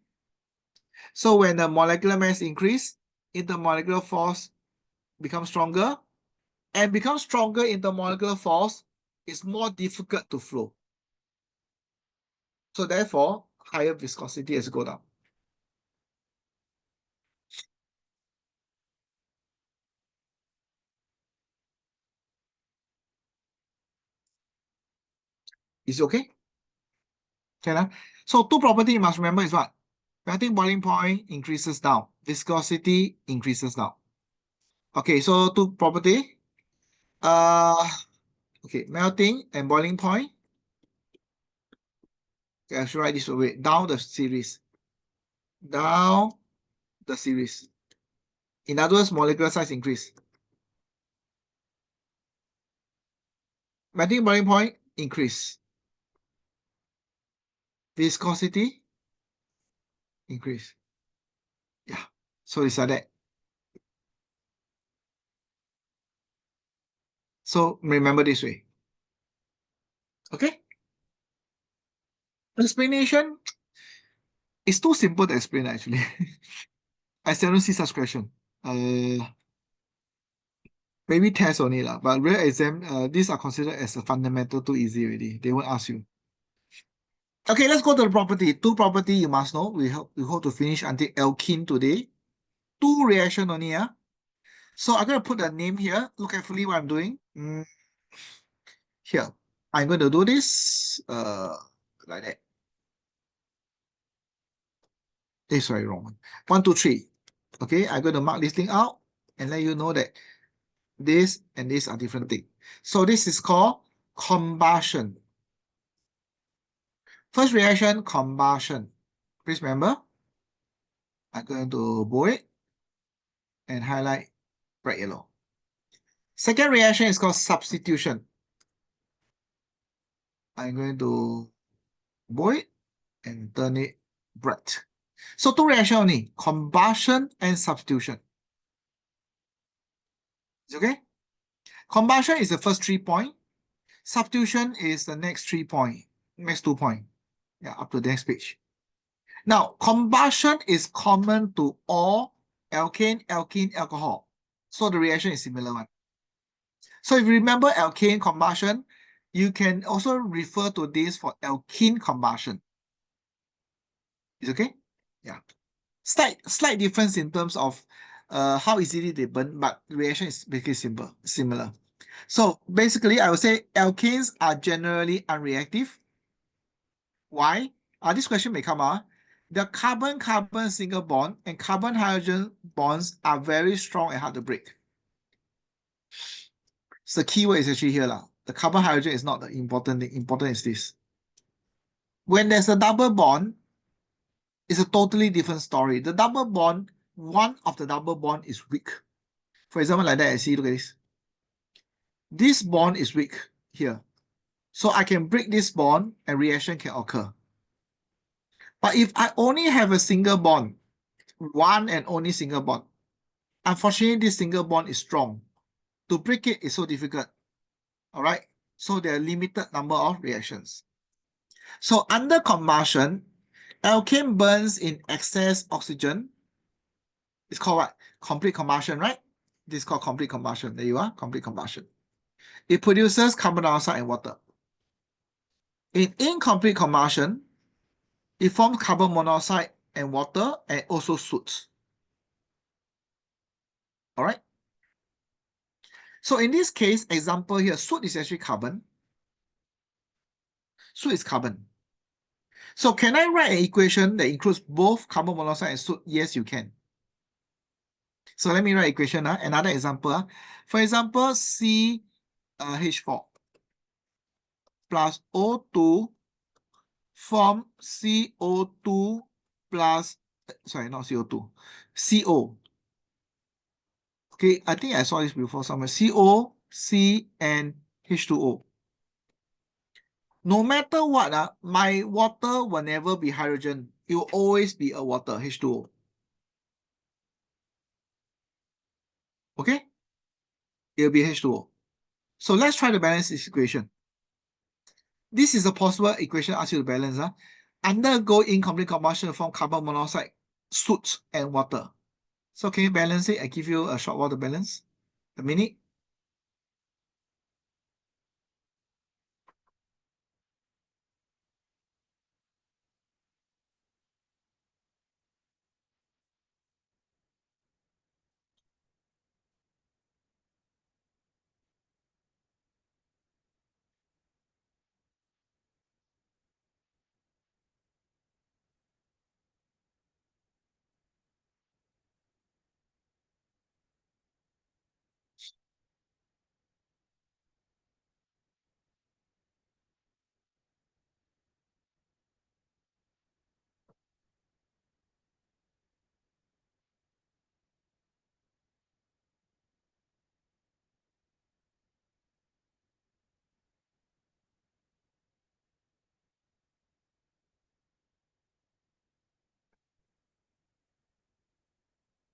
[SPEAKER 1] So when the molecular mass increase, intermolecular force becomes stronger, and becomes stronger intermolecular force is more difficult to flow. So therefore, higher viscosity has to go down. Is it okay? Okay, so two property you must remember is what? Melting boiling point increases down. Viscosity increases down. Okay, so two property. Okay, melting and boiling point. Okay, I should write this way. Down the series. Down the series. In other words, molecular size increase. Melting boiling point increase. Viscosity increase. Yeah, so it's like that. So remember this way. Okay? Explanation is too simple to explain actually. I seldom see such question. Maybe test only lah, but real exam, these are considered as a fundamental too easy already. They won't ask you. Okay, let's go to the property. Two property you must know. We hope to finish until alkene today. Two reaction only, yeah. So I'm going to put a name here. Look carefully what I'm doing. Here, I'm going to do this like that. Sorry, wrong one. 1, 2, 3. Okay, I'm going to mark this thing out and let you know that this and this are different things. So this is called combustion. First reaction, combustion. Please remember, I'm going to bold it and highlight bright yellow. Second reaction is called substitution. I'm going to bold it and turn it bright. So two reaction only, combustion and substitution. Is okay? Combustion is the first 3 point. Substitution is the next 3 point, next 2 point. Yeah, up to the next page. Now, combustion is common to all alkane, alkene, alcohol. So the reaction is similar one. So if you remember alkane combustion, you can also refer to this for alkene combustion. Is okay? Yeah. Slight difference in terms of how easily they burn, but reaction is basically similar. So basically, I would say alkanes are generally unreactive. Why? This question may come up. The carbon-carbon single bond and carbon-hydrogen bonds are very strong and hard to break. So the key word is actually here. The carbon-hydrogen is not the important thing. Important is this. When there's a double bond, it's a totally different story. The double bond, one of the double bond is weak. For example, like that, I see, look at this. This bond is weak here. So I can break this bond and reaction can occur. But if I only have a single bond, one and only single bond, unfortunately, this single bond is strong. To break it is so difficult. All right. So there are limited number of reactions. So under combustion, alkane burns in excess oxygen. It's called what? Complete combustion, right? This is called complete combustion. There you are, complete combustion. It produces carbon dioxide and water. In incomplete combustion, it forms carbon monoxide and water and also soot. All right. So in this case, example here, soot is actually carbon. Soot is carbon. So can I write an equation that includes both carbon monoxide and soot? Yes, you can. So let me write equation. Another example. For example, CH4 plus O2 form CO2 plus, sorry, not CO2, CO. Okay, I think I saw this before somewhere. CO, C, and H2O. No matter what, my water will never be hydrogen. It will always be a water, H2O. Okay? It will be H2O. So let's try to balance this equation. This is a possible equation ask you to balance. Undergo incomplete combustion form carbon monoxide, soot, and water. So can you balance it? I give you a short while to balance. A minute.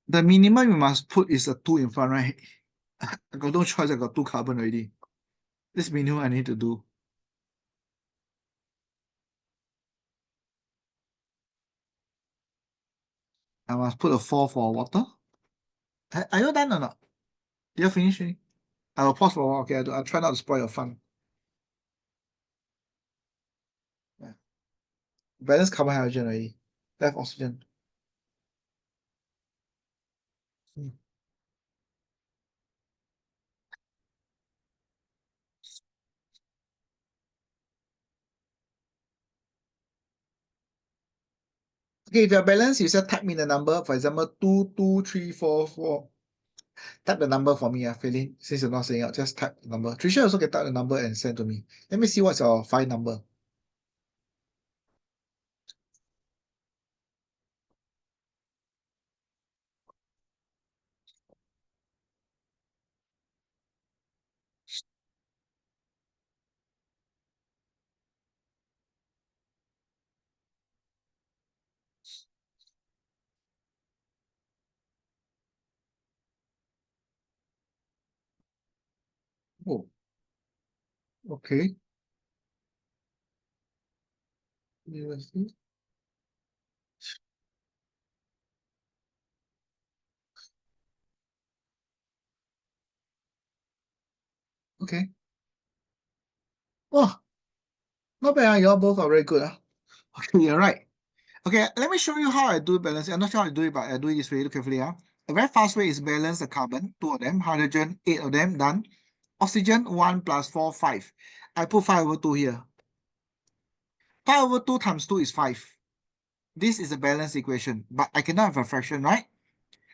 [SPEAKER 1] The minimum you must put is a 2 in front, right? I got no choice. I got 2 carbon already. This minimum I need to do. I must put a 4 for water. Are you done or not? You finished? I will pause for a while. Okay, I'll try not to spoil your fun. Yeah. Balance carbon hydrogen already. Left oxygen. Okay, if you're balanced, you just type me the number. For example, 2, 2, 3, 4, 4. Type the number for me, Feilin. Since you're not saying out, just type the number. Trisha also can type the number and send to me. Let me see what's your file number. Oh, okay. Let's see. Okay. Oh, not bad. You all both are very good. Okay, you're right. Okay, let me show you how I do balance. I'm not sure how to do it, but I do it this way. Look carefully. A very fast way is balance the carbon, 2 of them, hydrogen, 8 of them, done. Oxygen, 1 plus 4, 5. I put 5 over 2 here. 5 over 2 times 2 is 5. This is a balanced equation, but I cannot have a fraction, right?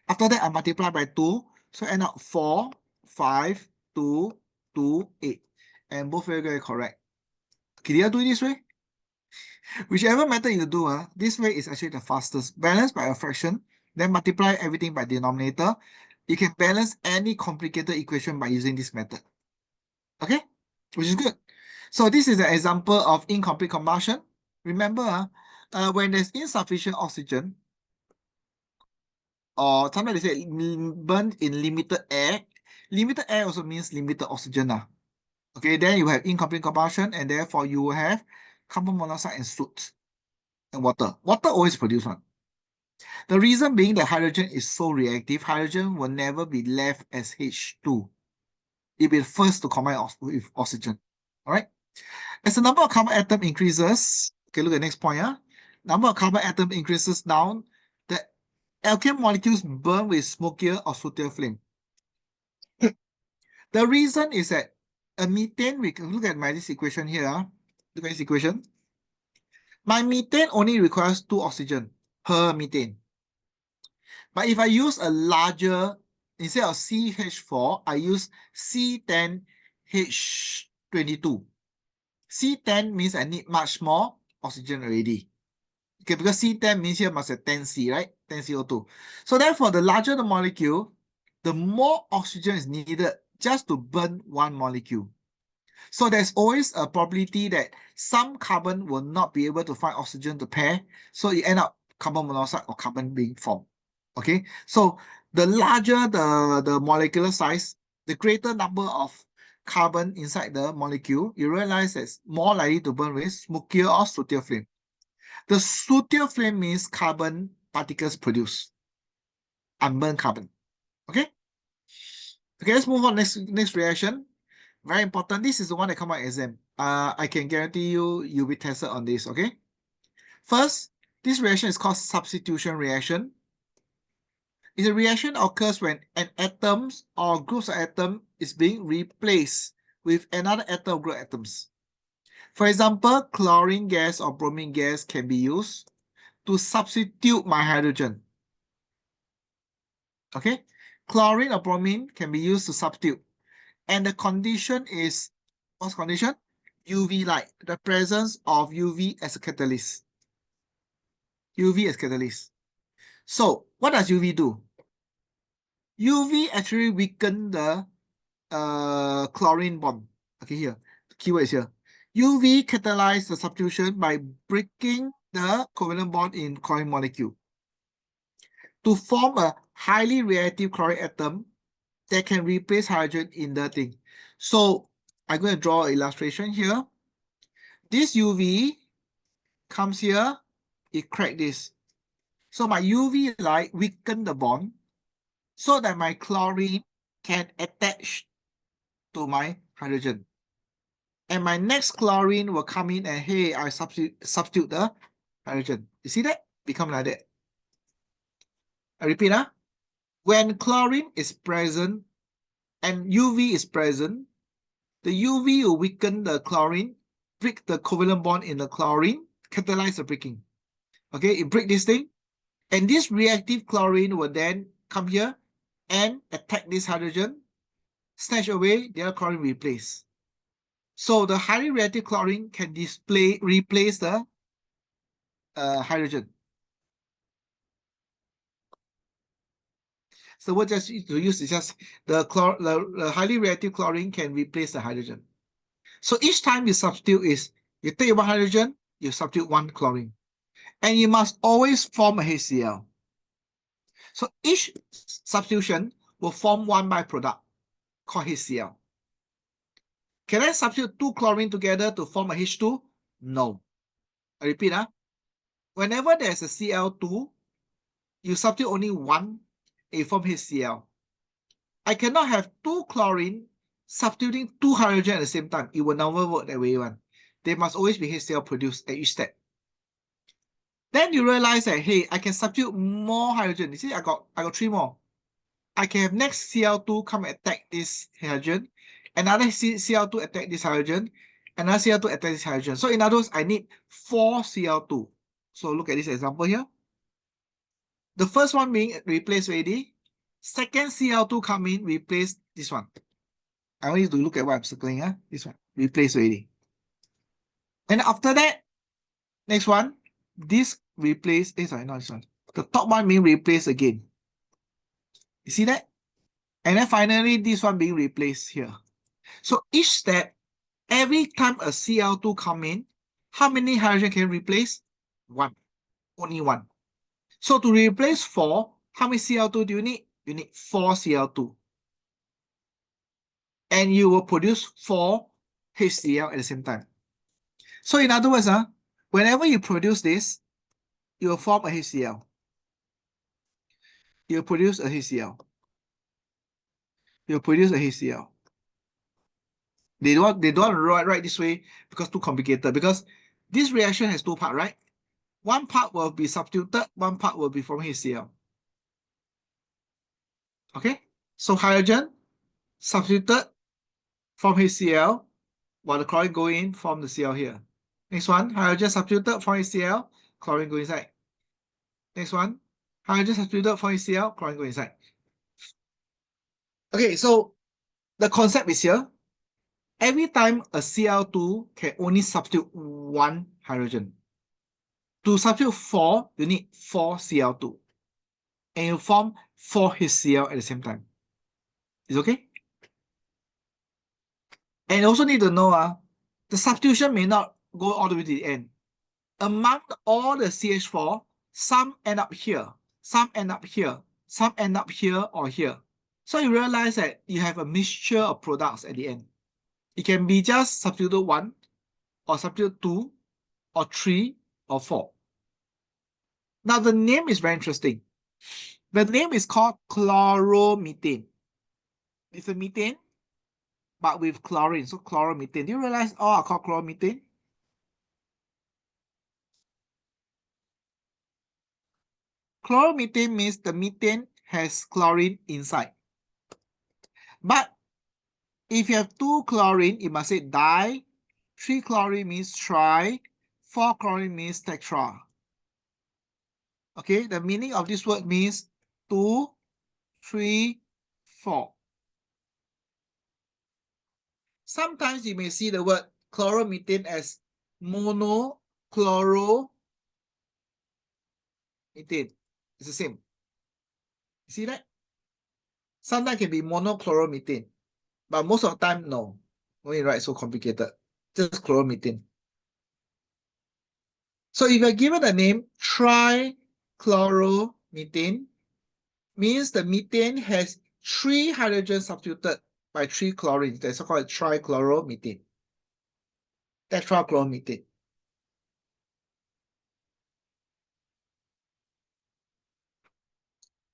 [SPEAKER 1] After that, I multiply by 2, so end up 4, 5, 2, 2, 8. And both very, very correct. Can you do it this way? Whichever method you do, this way is actually the fastest. Balance by a fraction, then multiply everything by denominator. You can balance any complicated equation by using this method. Okay? Which is good. So this is an example of incomplete combustion. Remember, when there's insufficient oxygen, or sometimes they say burn in limited air. Limited air also means limited oxygen. Okay, then you have incomplete combustion, and therefore you will have carbon monoxide and soot and water. Water always produce one. The reason being that hydrogen is so reactive, hydrogen will never be left as H2. It will be first to combine with oxygen. All right. As the number of carbon atom increases, okay, look at the next point. Number of carbon atom increases down, the alkane molecules burn with smokier or sootier flame. The reason is that a methane, we can look at this equation here. Look at this equation. My methane only requires 2 oxygen per methane. But if I use a larger, instead of CH4, I use C10H22. C10 means I need much more oxygen already. Okay, because C10 means here must have 10C, right? 10 CO2. So therefore, the larger the molecule, the more oxygen is needed just to burn one molecule. So there's always a probability that some carbon will not be able to find oxygen to pair. So you end up carbon monoxide or carbon being formed. Okay, so the larger the molecular size, the greater number of carbon inside the molecule, you realize it's more likely to burn with smokier or sootier flame. The sootier flame means carbon particles produced, unburned carbon. Okay? Okay, let's move on. Next reaction. Very important. This is the one that come out exam. I can guarantee you'll be tested on this. Okay? First, this reaction is called substitution reaction. It's a reaction occurs when an atom or groups of atoms is being replaced with another atom or group of atoms. For example, chlorine gas or bromine gas can be used to substitute my hydrogen. Okay, chlorine or bromine can be used to substitute. And the condition is, what's condition? UV light, the presence of UV as a catalyst. UV as catalyst. So what does UV do? UV actually weaken the chlorine bond. Okay, here, the keyword is here. UV catalyze the substitution by breaking the covalent bond in chlorine molecule to form a highly reactive chlorine atom that can replace hydrogen in the thing. So I'm going to draw an illustration here. This UV comes here, it crack this. So my UV light weaken the bond so that my chlorine can attach to my hydrogen. And my next chlorine will come in and hey, I substitute the hydrogen. You see that? Become like that. I repeat, when chlorine is present and UV is present, the UV will weaken the chlorine, break the covalent bond in the chlorine, catalyze the breaking. Okay, it break this thing, and this reactive chlorine will then come here and attack this hydrogen, snatch away, the other chlorine replace. So the highly reactive chlorine can replace the hydrogen. So what just to use is just the highly reactive chlorine can replace the hydrogen. So each time you substitute is you take one hydrogen, you substitute one chlorine. And you must always form a HCl. So each substitution will form one byproduct called HCl. Can I substitute 2 chlorine together to form a H2? No. I repeat, whenever there's a Cl2, you substitute only one, it forms HCl. I cannot have 2 chlorine substituting 2 hydrogen at the same time. It will never work that way. There must always be HCl produced at each step. Then you realize that, hey, I can substitute more hydrogen. You see, I got 3 more. I can have next Cl2 come attack this hydrogen, another Cl2 attack this hydrogen, another Cl2 attack this hydrogen. So in other words, I need 4 Cl2. So look at this example here. The first one being replaced already. Second Cl2 come in, replace this one. I want you to look at what I'm circling. This one, replace already. And after that, next one, this replace, sorry, not this one. The top one being replaced again. You see that? And then finally, this one being replaced here. So each step, every time a Cl2 come in, how many hydrogen can you replace? 1. Only 1. So to replace 4, how many Cl2 do you need? You need 4 Cl2. And you will produce 4 HCl at the same time. So in other words, whenever you produce this, you will form a HCl. You produce a HCl. You produce a HCl. They don't want to write this way because too complicated. Because this reaction has 2 parts, right? One part will be substituted, one part will be from HCl. Okay? So hydrogen substituted from HCl, while the chlorine go in from the Cl here. Next one, hydrogen substituted from HCl, chlorine go inside. Next one, hydrogen substituted from HCl, chlorine go inside. Okay, so the concept is here. Every time a Cl2 can only substitute 1 hydrogen. To substitute 4, you need 4 Cl2. And you form 4 HCl at the same time. Is okay? And you also need to know the substitution may not go all the way to the end. Among all the CH4, some end up here, some end up here, some end up here or here. So you realize that you have a mixture of products at the end. It can be just substitute 1, or substitute 2, or 3, or 4. Now the name is very interesting. The name is called chloromethane. It's a methane, but with chlorine, so chloromethane. Do you realize all are called chloromethane? Chloromethane means the methane has chlorine inside. But if you have 2 chlorine, you must say di, 3 chlorine means tri, 4 chlorine means tetra. Okay, the meaning of this word means 2, 3, 4. Sometimes you may see the word chloromethane as monochloromethane. It's the same. You see that? Sometimes it can be monochloromethane, but most of the time, no. Don't you write so complicated. Just chloromethane. So if you're given the name trichloromethane, means the methane has 3 hydrogens substituted by 3 chlorines. That's called trichloromethane. Tetrachloromethane.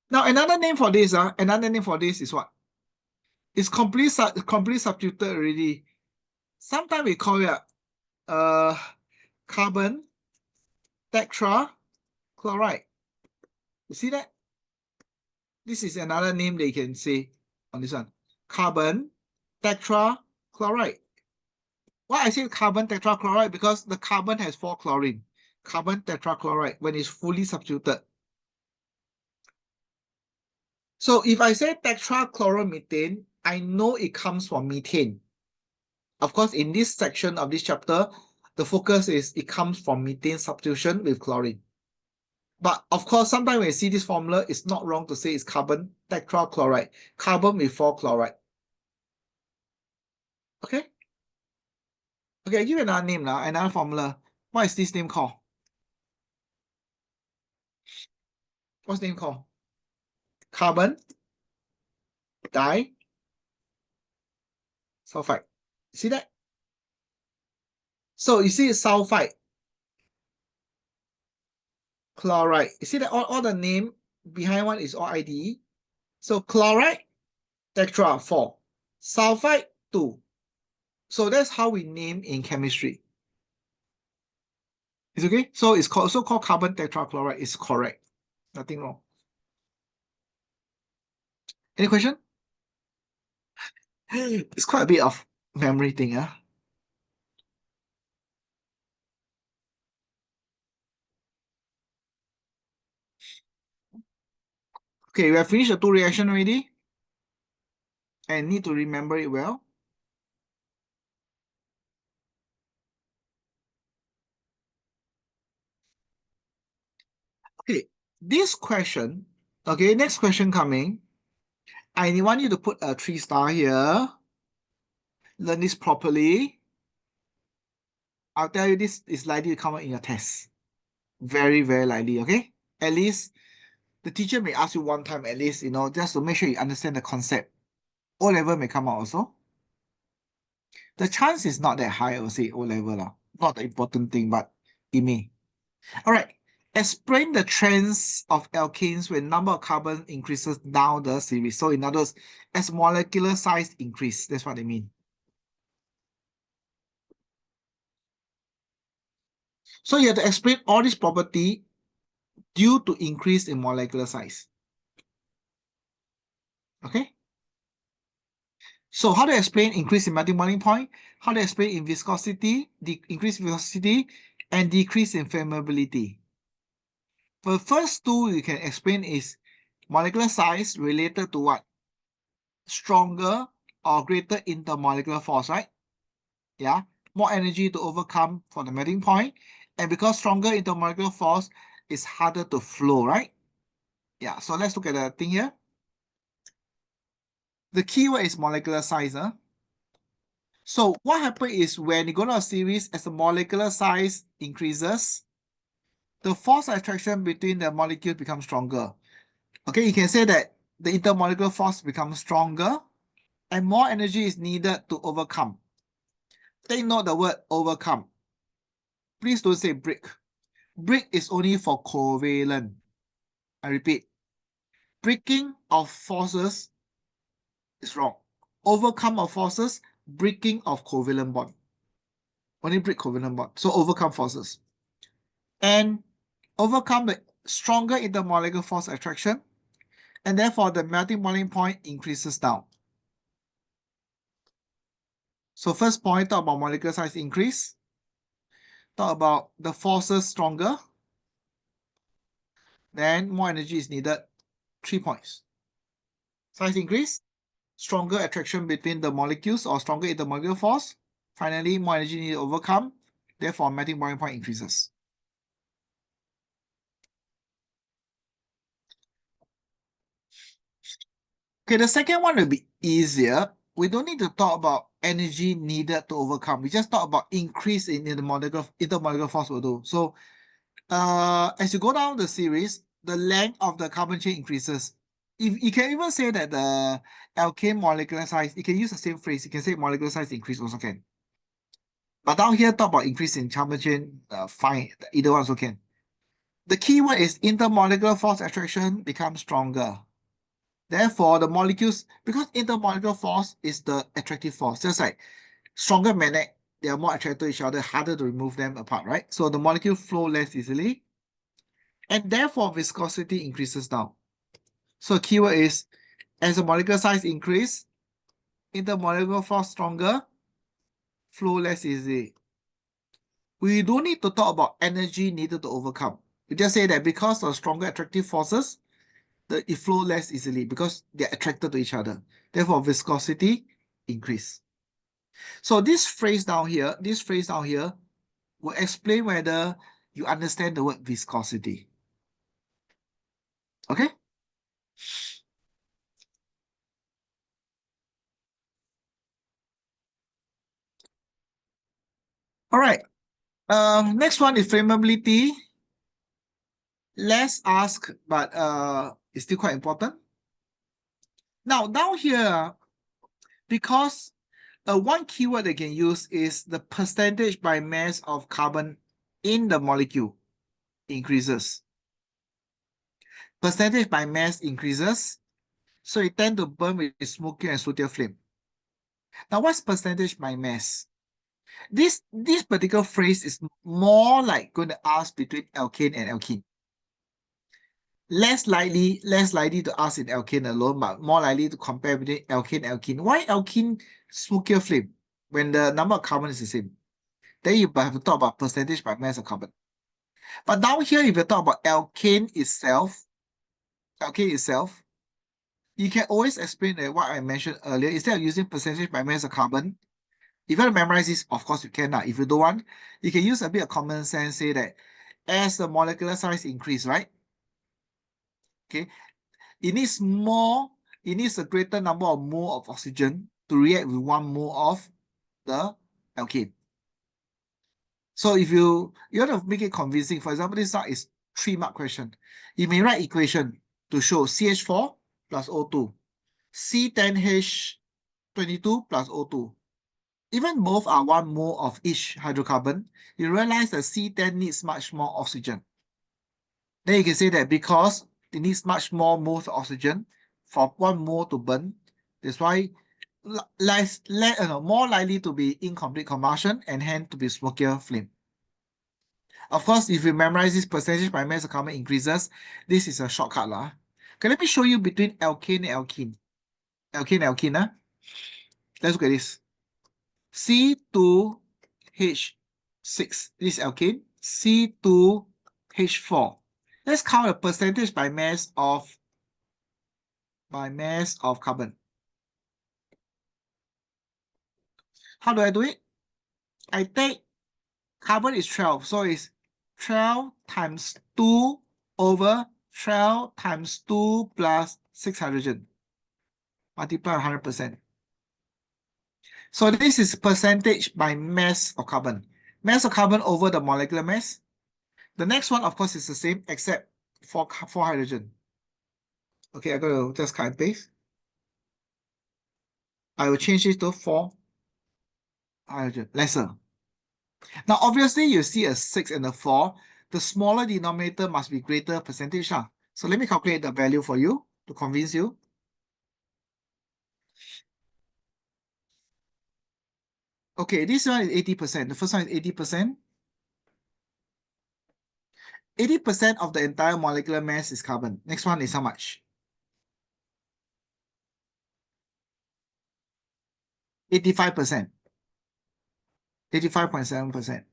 [SPEAKER 1] Now another name for this, is what? It's complete substituted already. Sometimes we call it carbon tetrachloride. You see that? This is another name they can say on this one. Carbon tetrachloride. Why I say carbon tetrachloride? Because the carbon has 4 chlorine. Carbon tetrachloride when it's fully substituted. So if I say tetrachloromethane, I know it comes from methane. Of course, in this section of this chapter, the focus is it comes from methane substitution with chlorine. But of course, sometimes when you see this formula, it's not wrong to say it's carbon tetrachloride. Carbon with 4 chloride. Okay? Okay, I give you another name now, another formula. What is this name called? What's the name called? Carbon disulfide. See that? So you see sulfide, chloride. You see that all the name behind one is all IDE. So chloride, tetra 4. Sulfide 2. So that's how we name in chemistry. It's okay? So it's also called carbon tetrachloride. It's correct. Nothing wrong. Any question? It's quite a bit of memory thing, huh? Okay, we have finished the two reaction already. And need to remember it well. Okay, this question, okay, next question coming. I want you to put a 3-star here. Learn this properly. I'll tell you this is likely to come out in your test. Very, very likely, okay? At least the teacher may ask you one time at least, just to make sure you understand the concept. O-level may come out also. The chance is not that high, I would say, O-level. Not the important thing, but it may. All right. Explain the trends of alkanes when number of carbon increases down the series. So in other words, as molecular size increase, that's what they mean. So you have to explain all this property due to increase in molecular size. Okay? So how to explain increase in melting boiling point? How to explain in viscosity, increase in viscosity, and decrease in flammability? The first two you can explain is molecular size related to what? Stronger or greater intermolecular force, right? Yeah, more energy to overcome for the melting point. And because stronger intermolecular force is harder to flow, right? Yeah, so let's look at the thing here. The keyword is molecular size. So what happens is when you go to a series, as the molecular size increases, the force of attraction between the molecules becomes stronger. Okay, you can say that the intermolecular force becomes stronger and more energy is needed to overcome. Take note the word overcome. Please don't say break. Break is only for covalent. I repeat, breaking of forces is wrong. Overcome of forces, breaking of covalent bond. Only break covalent bond. So overcome forces. And overcome the stronger intermolecular force attraction, and therefore the melting boiling point increases down. So first point, talk about molecular size increase. Talk about the forces stronger. Then more energy is needed. 3 points. Size increase, stronger attraction between the molecules or stronger intermolecular force. Finally, more energy needed to overcome. Therefore, melting boiling point increases. Okay, the second one will be easier. We don't need to talk about energy needed to overcome. We just talk about increase in intermolecular force will do. So as you go down the series, the length of the carbon chain increases. If you can even say that the alkane molecular size, you can use the same phrase. You can say molecular size increase also can. But down here, talk about increase in carbon chain, fine, either one also can. The key word is intermolecular force attraction becomes stronger. Therefore, the molecules, because intermolecular force is the attractive force, just like stronger magnet, they are more attracted to each other, harder to remove them apart, right? So the molecule flow less easily, and therefore viscosity increases down. So keyword is, as the molecular size increase, intermolecular force stronger, flow less easy. We don't need to talk about energy needed to overcome. We just say that because of stronger attractive forces, it flow less easily because they're attracted to each other. Therefore, viscosity increase. So this phrase down here will explain whether you understand the word viscosity. Okay? All right. Next one is flammability. Less asked, but it's still quite important. Now, down here, because One keyword they can use is the percentage by mass of carbon in the molecule increases. Percentage by mass increases, so it tend to burn with smokier and sootier flame. Now, what's percentage by mass? This particular phrase is more like going to ask between alkane and alkene. Less likely to ask in alkane alone, but more likely to compare between alkane and alkene. Why alkene smokier flame when the number of carbon is the same? Then you have to talk about percentage by mass of carbon. But down here, if you talk about alkane itself, you can always explain what I mentioned earlier. Instead of using percentage by mass of carbon, if you want to memorize this, of course you can. If you don't want, you can use a bit of common sense, say that as the molecular size increase, right? Okay, it needs a greater number of mole of oxygen to react with 1 mole of the alkane. So if you want to make it convincing, for example, this is 3-mark question. You may write equation to show CH4 plus O2, C10H22 plus O2. Even both are 1 mole of each hydrocarbon, you realize that C10 needs much more oxygen. Then you can say that because it needs much more moles of oxygen for 1 mole to burn, that's why more likely to be incomplete combustion and hence to be smokier flame. Of course, if you memorize this percentage by mass of carbon increases, this is a shortcut. Okay, let me show you between alkane and alkene. Alkene. Let's look at this. C2H6. This is alkane. C2H4. Let's count the percentage by mass of carbon. How do I do it? I take carbon is 12, so it's 12 times 2 over 12 times 2 plus 6 hydrogen. Multiply 100%. So this is percentage by mass of carbon. Mass of carbon over the molecular mass. The next one, of course, is the same except for 4 hydrogen. Okay, I'm going to just cut and paste. I will change it to 4 hydrogen, lesser. Now, obviously, you see a 6 and a 4. The smaller denominator must be greater percentage. So let me calculate the value for you to convince you. Okay, this one is 80%. The first one is 80%. 80% of the entire molecular mass is carbon. Next one is how much? 85%. 85.7%.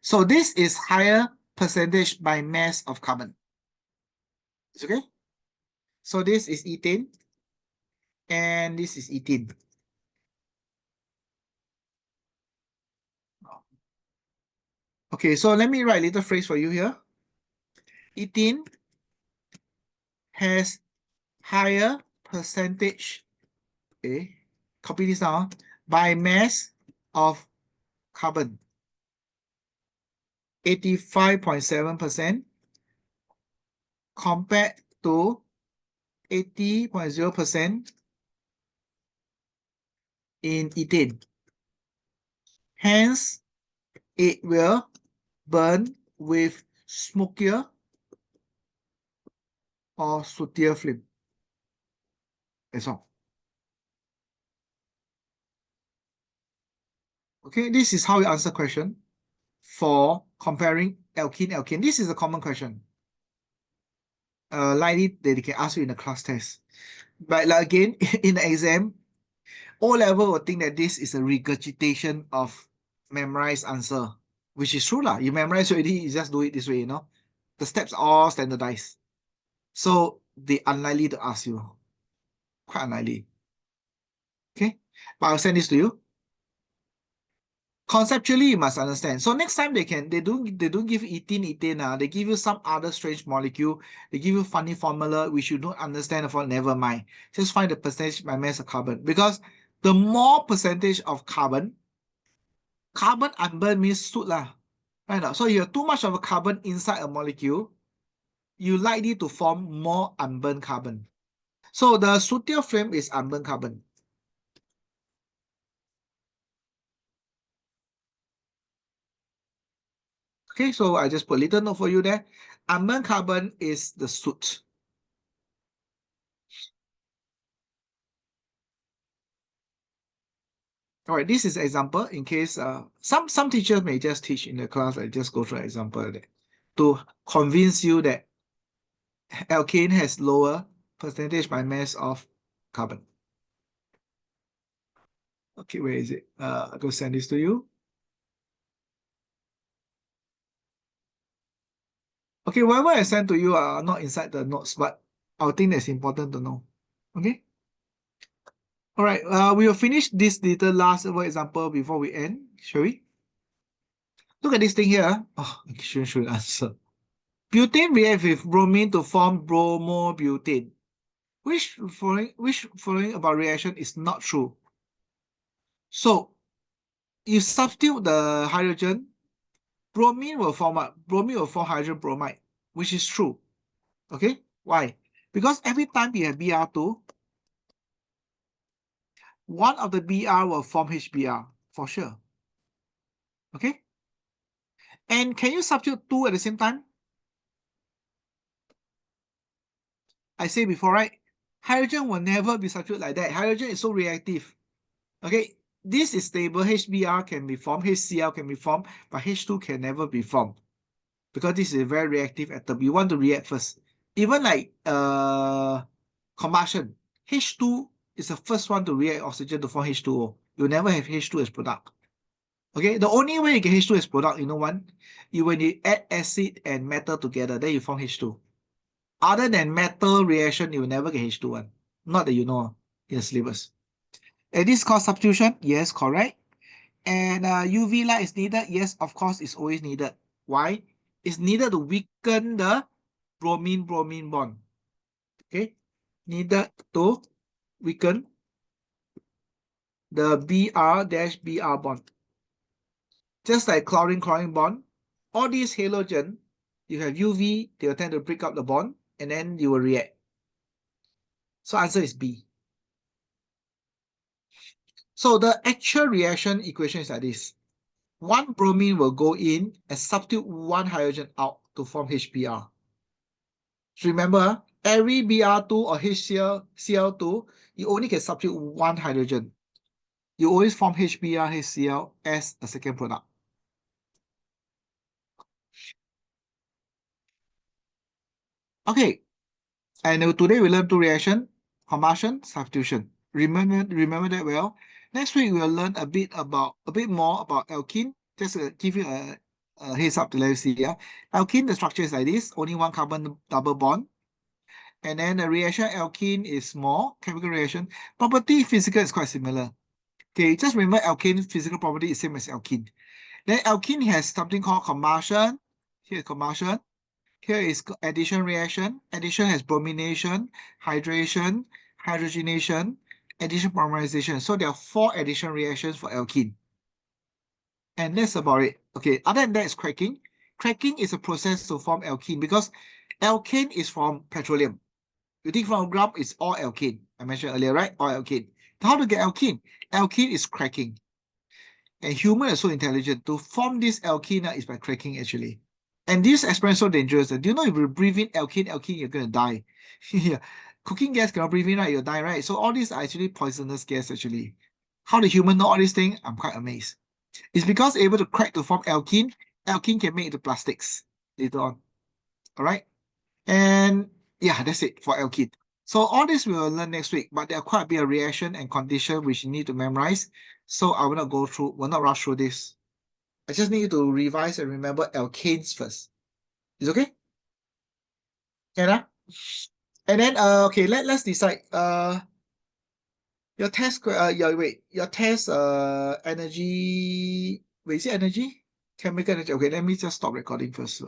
[SPEAKER 1] So this is higher percentage by mass of carbon. It's okay? So this is ethane and this is ethene. Okay, so let me write a little phrase for you here. Ethene has higher percentage, okay, copy this down, by mass of carbon. 85.7% compared to 80.0% in ethane. Hence, it will burn with smokier or sootier flame. That's all. Okay, this is how you answer question for comparing alkene. This is a common question. Likely that they can ask you in the class test. But like, again, in the exam, O-level will think that this is a regurgitation of memorized answer, which is true. You memorize already, you just do it this way, The steps are all standardized. So they unlikely to ask you. Quite unlikely. Okay? But I'll send this to you. Conceptually, you must understand. So next time they don't give ethane, they give you some other strange molecule. They give you funny formula which you don't understand, for never mind. Just find the percentage by mass of carbon. Because the more percentage of carbon unburned means soot right? So you have too much of a carbon inside a molecule, you likely to form more unburned carbon. So the sootier flame is unburned carbon. Okay, so I just put a little note for you there. Unburned carbon is the soot. All right, this is an example in case some teachers may just teach in the class. I just go through an example there to convince you that alkane has lower percentage by mass of carbon. Okay, where is it? I'm going to send this to you. Okay, whatever I send to you are not inside the notes, but I think that's important to know. Okay. All right. We will finish this little last example before we end, shall we? Look at this thing here. Oh, I should answer. Butane reacts with bromine to form bromobutane. Which following about reaction is not true? So you substitute the hydrogen, bromine will form what? Bromine will form hydrogen bromide, which is true. Okay, why? Because every time you have Br2, one of the Br will form HBr for sure. Okay, and can you substitute two at the same time? I said before, right? Hydrogen will never be substituted like that. Hydrogen is so reactive. Okay, this is stable. HBr can be formed, HCl can be formed, but H2 can never be formed because this is a very reactive atom. You want to react first. Even like combustion, H2 is the first one to react oxygen to form H2O. You'll never have H2 as product. Okay, the only way you get H2 as product, you know what? When you add acid and metal together, then you form H2. Other than metal reaction, you will never get H2 one. Not that you know in the syllabus. And this is called substitution. Yes, correct. And UV light is needed. Yes, of course, it's always needed. Why? It's needed to weaken the bromine-bromine bond. Okay, needed to weaken the Br-Br bond. Just like chlorine-chlorine bond, all these halogen, you have UV, they will tend to break up the bond, and then you will react. So answer is B. So the actual reaction equation is like this. One bromine will go in and substitute one hydrogen out to form HBr. So remember, every Br2 or HCl2, you only can substitute one hydrogen. You always form HBr, HCl as a second product. Okay, and today we learned two reactions: combustion, substitution. Remember that well. Next week we'll learn a bit more about alkene. Just give you a heads up to let you see. Yeah, alkene, the structure is like this: only one carbon double bond. And then the reaction alkene is small, chemical reaction. Property physical is quite similar. Okay, just remember alkane physical property is same as alkene. Then alkene has something called combustion. Here is combustion. Here is addition reaction. Addition has bromination, hydration, hydrogenation, addition polymerization. So there are 4 addition reactions for alkene. And that's about it. Okay, other than that is cracking. Cracking is a process to form alkene because alkane is from petroleum. You think from ground is all alkane. I mentioned earlier, right? All alkane. How to get alkene? Alkene is cracking. And human is so intelligent. To form this alkene is by cracking actually. And this experiment is so dangerous. Do you know if you breathe in alkene, you're going to die? Yeah. Cooking gas cannot breathe in, right? You'll die, right? So all these are actually poisonous gas actually. How do humans know all these things? I'm quite amazed. It's because able to crack to form alkene. Alkene can make into plastics later on. All right? And yeah, that's it for alkene. So all this we will learn next week, but there are quite a bit of reaction and condition which you need to memorize. So I will not rush through this. I just need you to revise and remember alkanes first. Is okay? Yeah. And then okay, let's decide. Your test your test energy, wait, is it energy? Chemical energy. Okay, let me just stop recording first.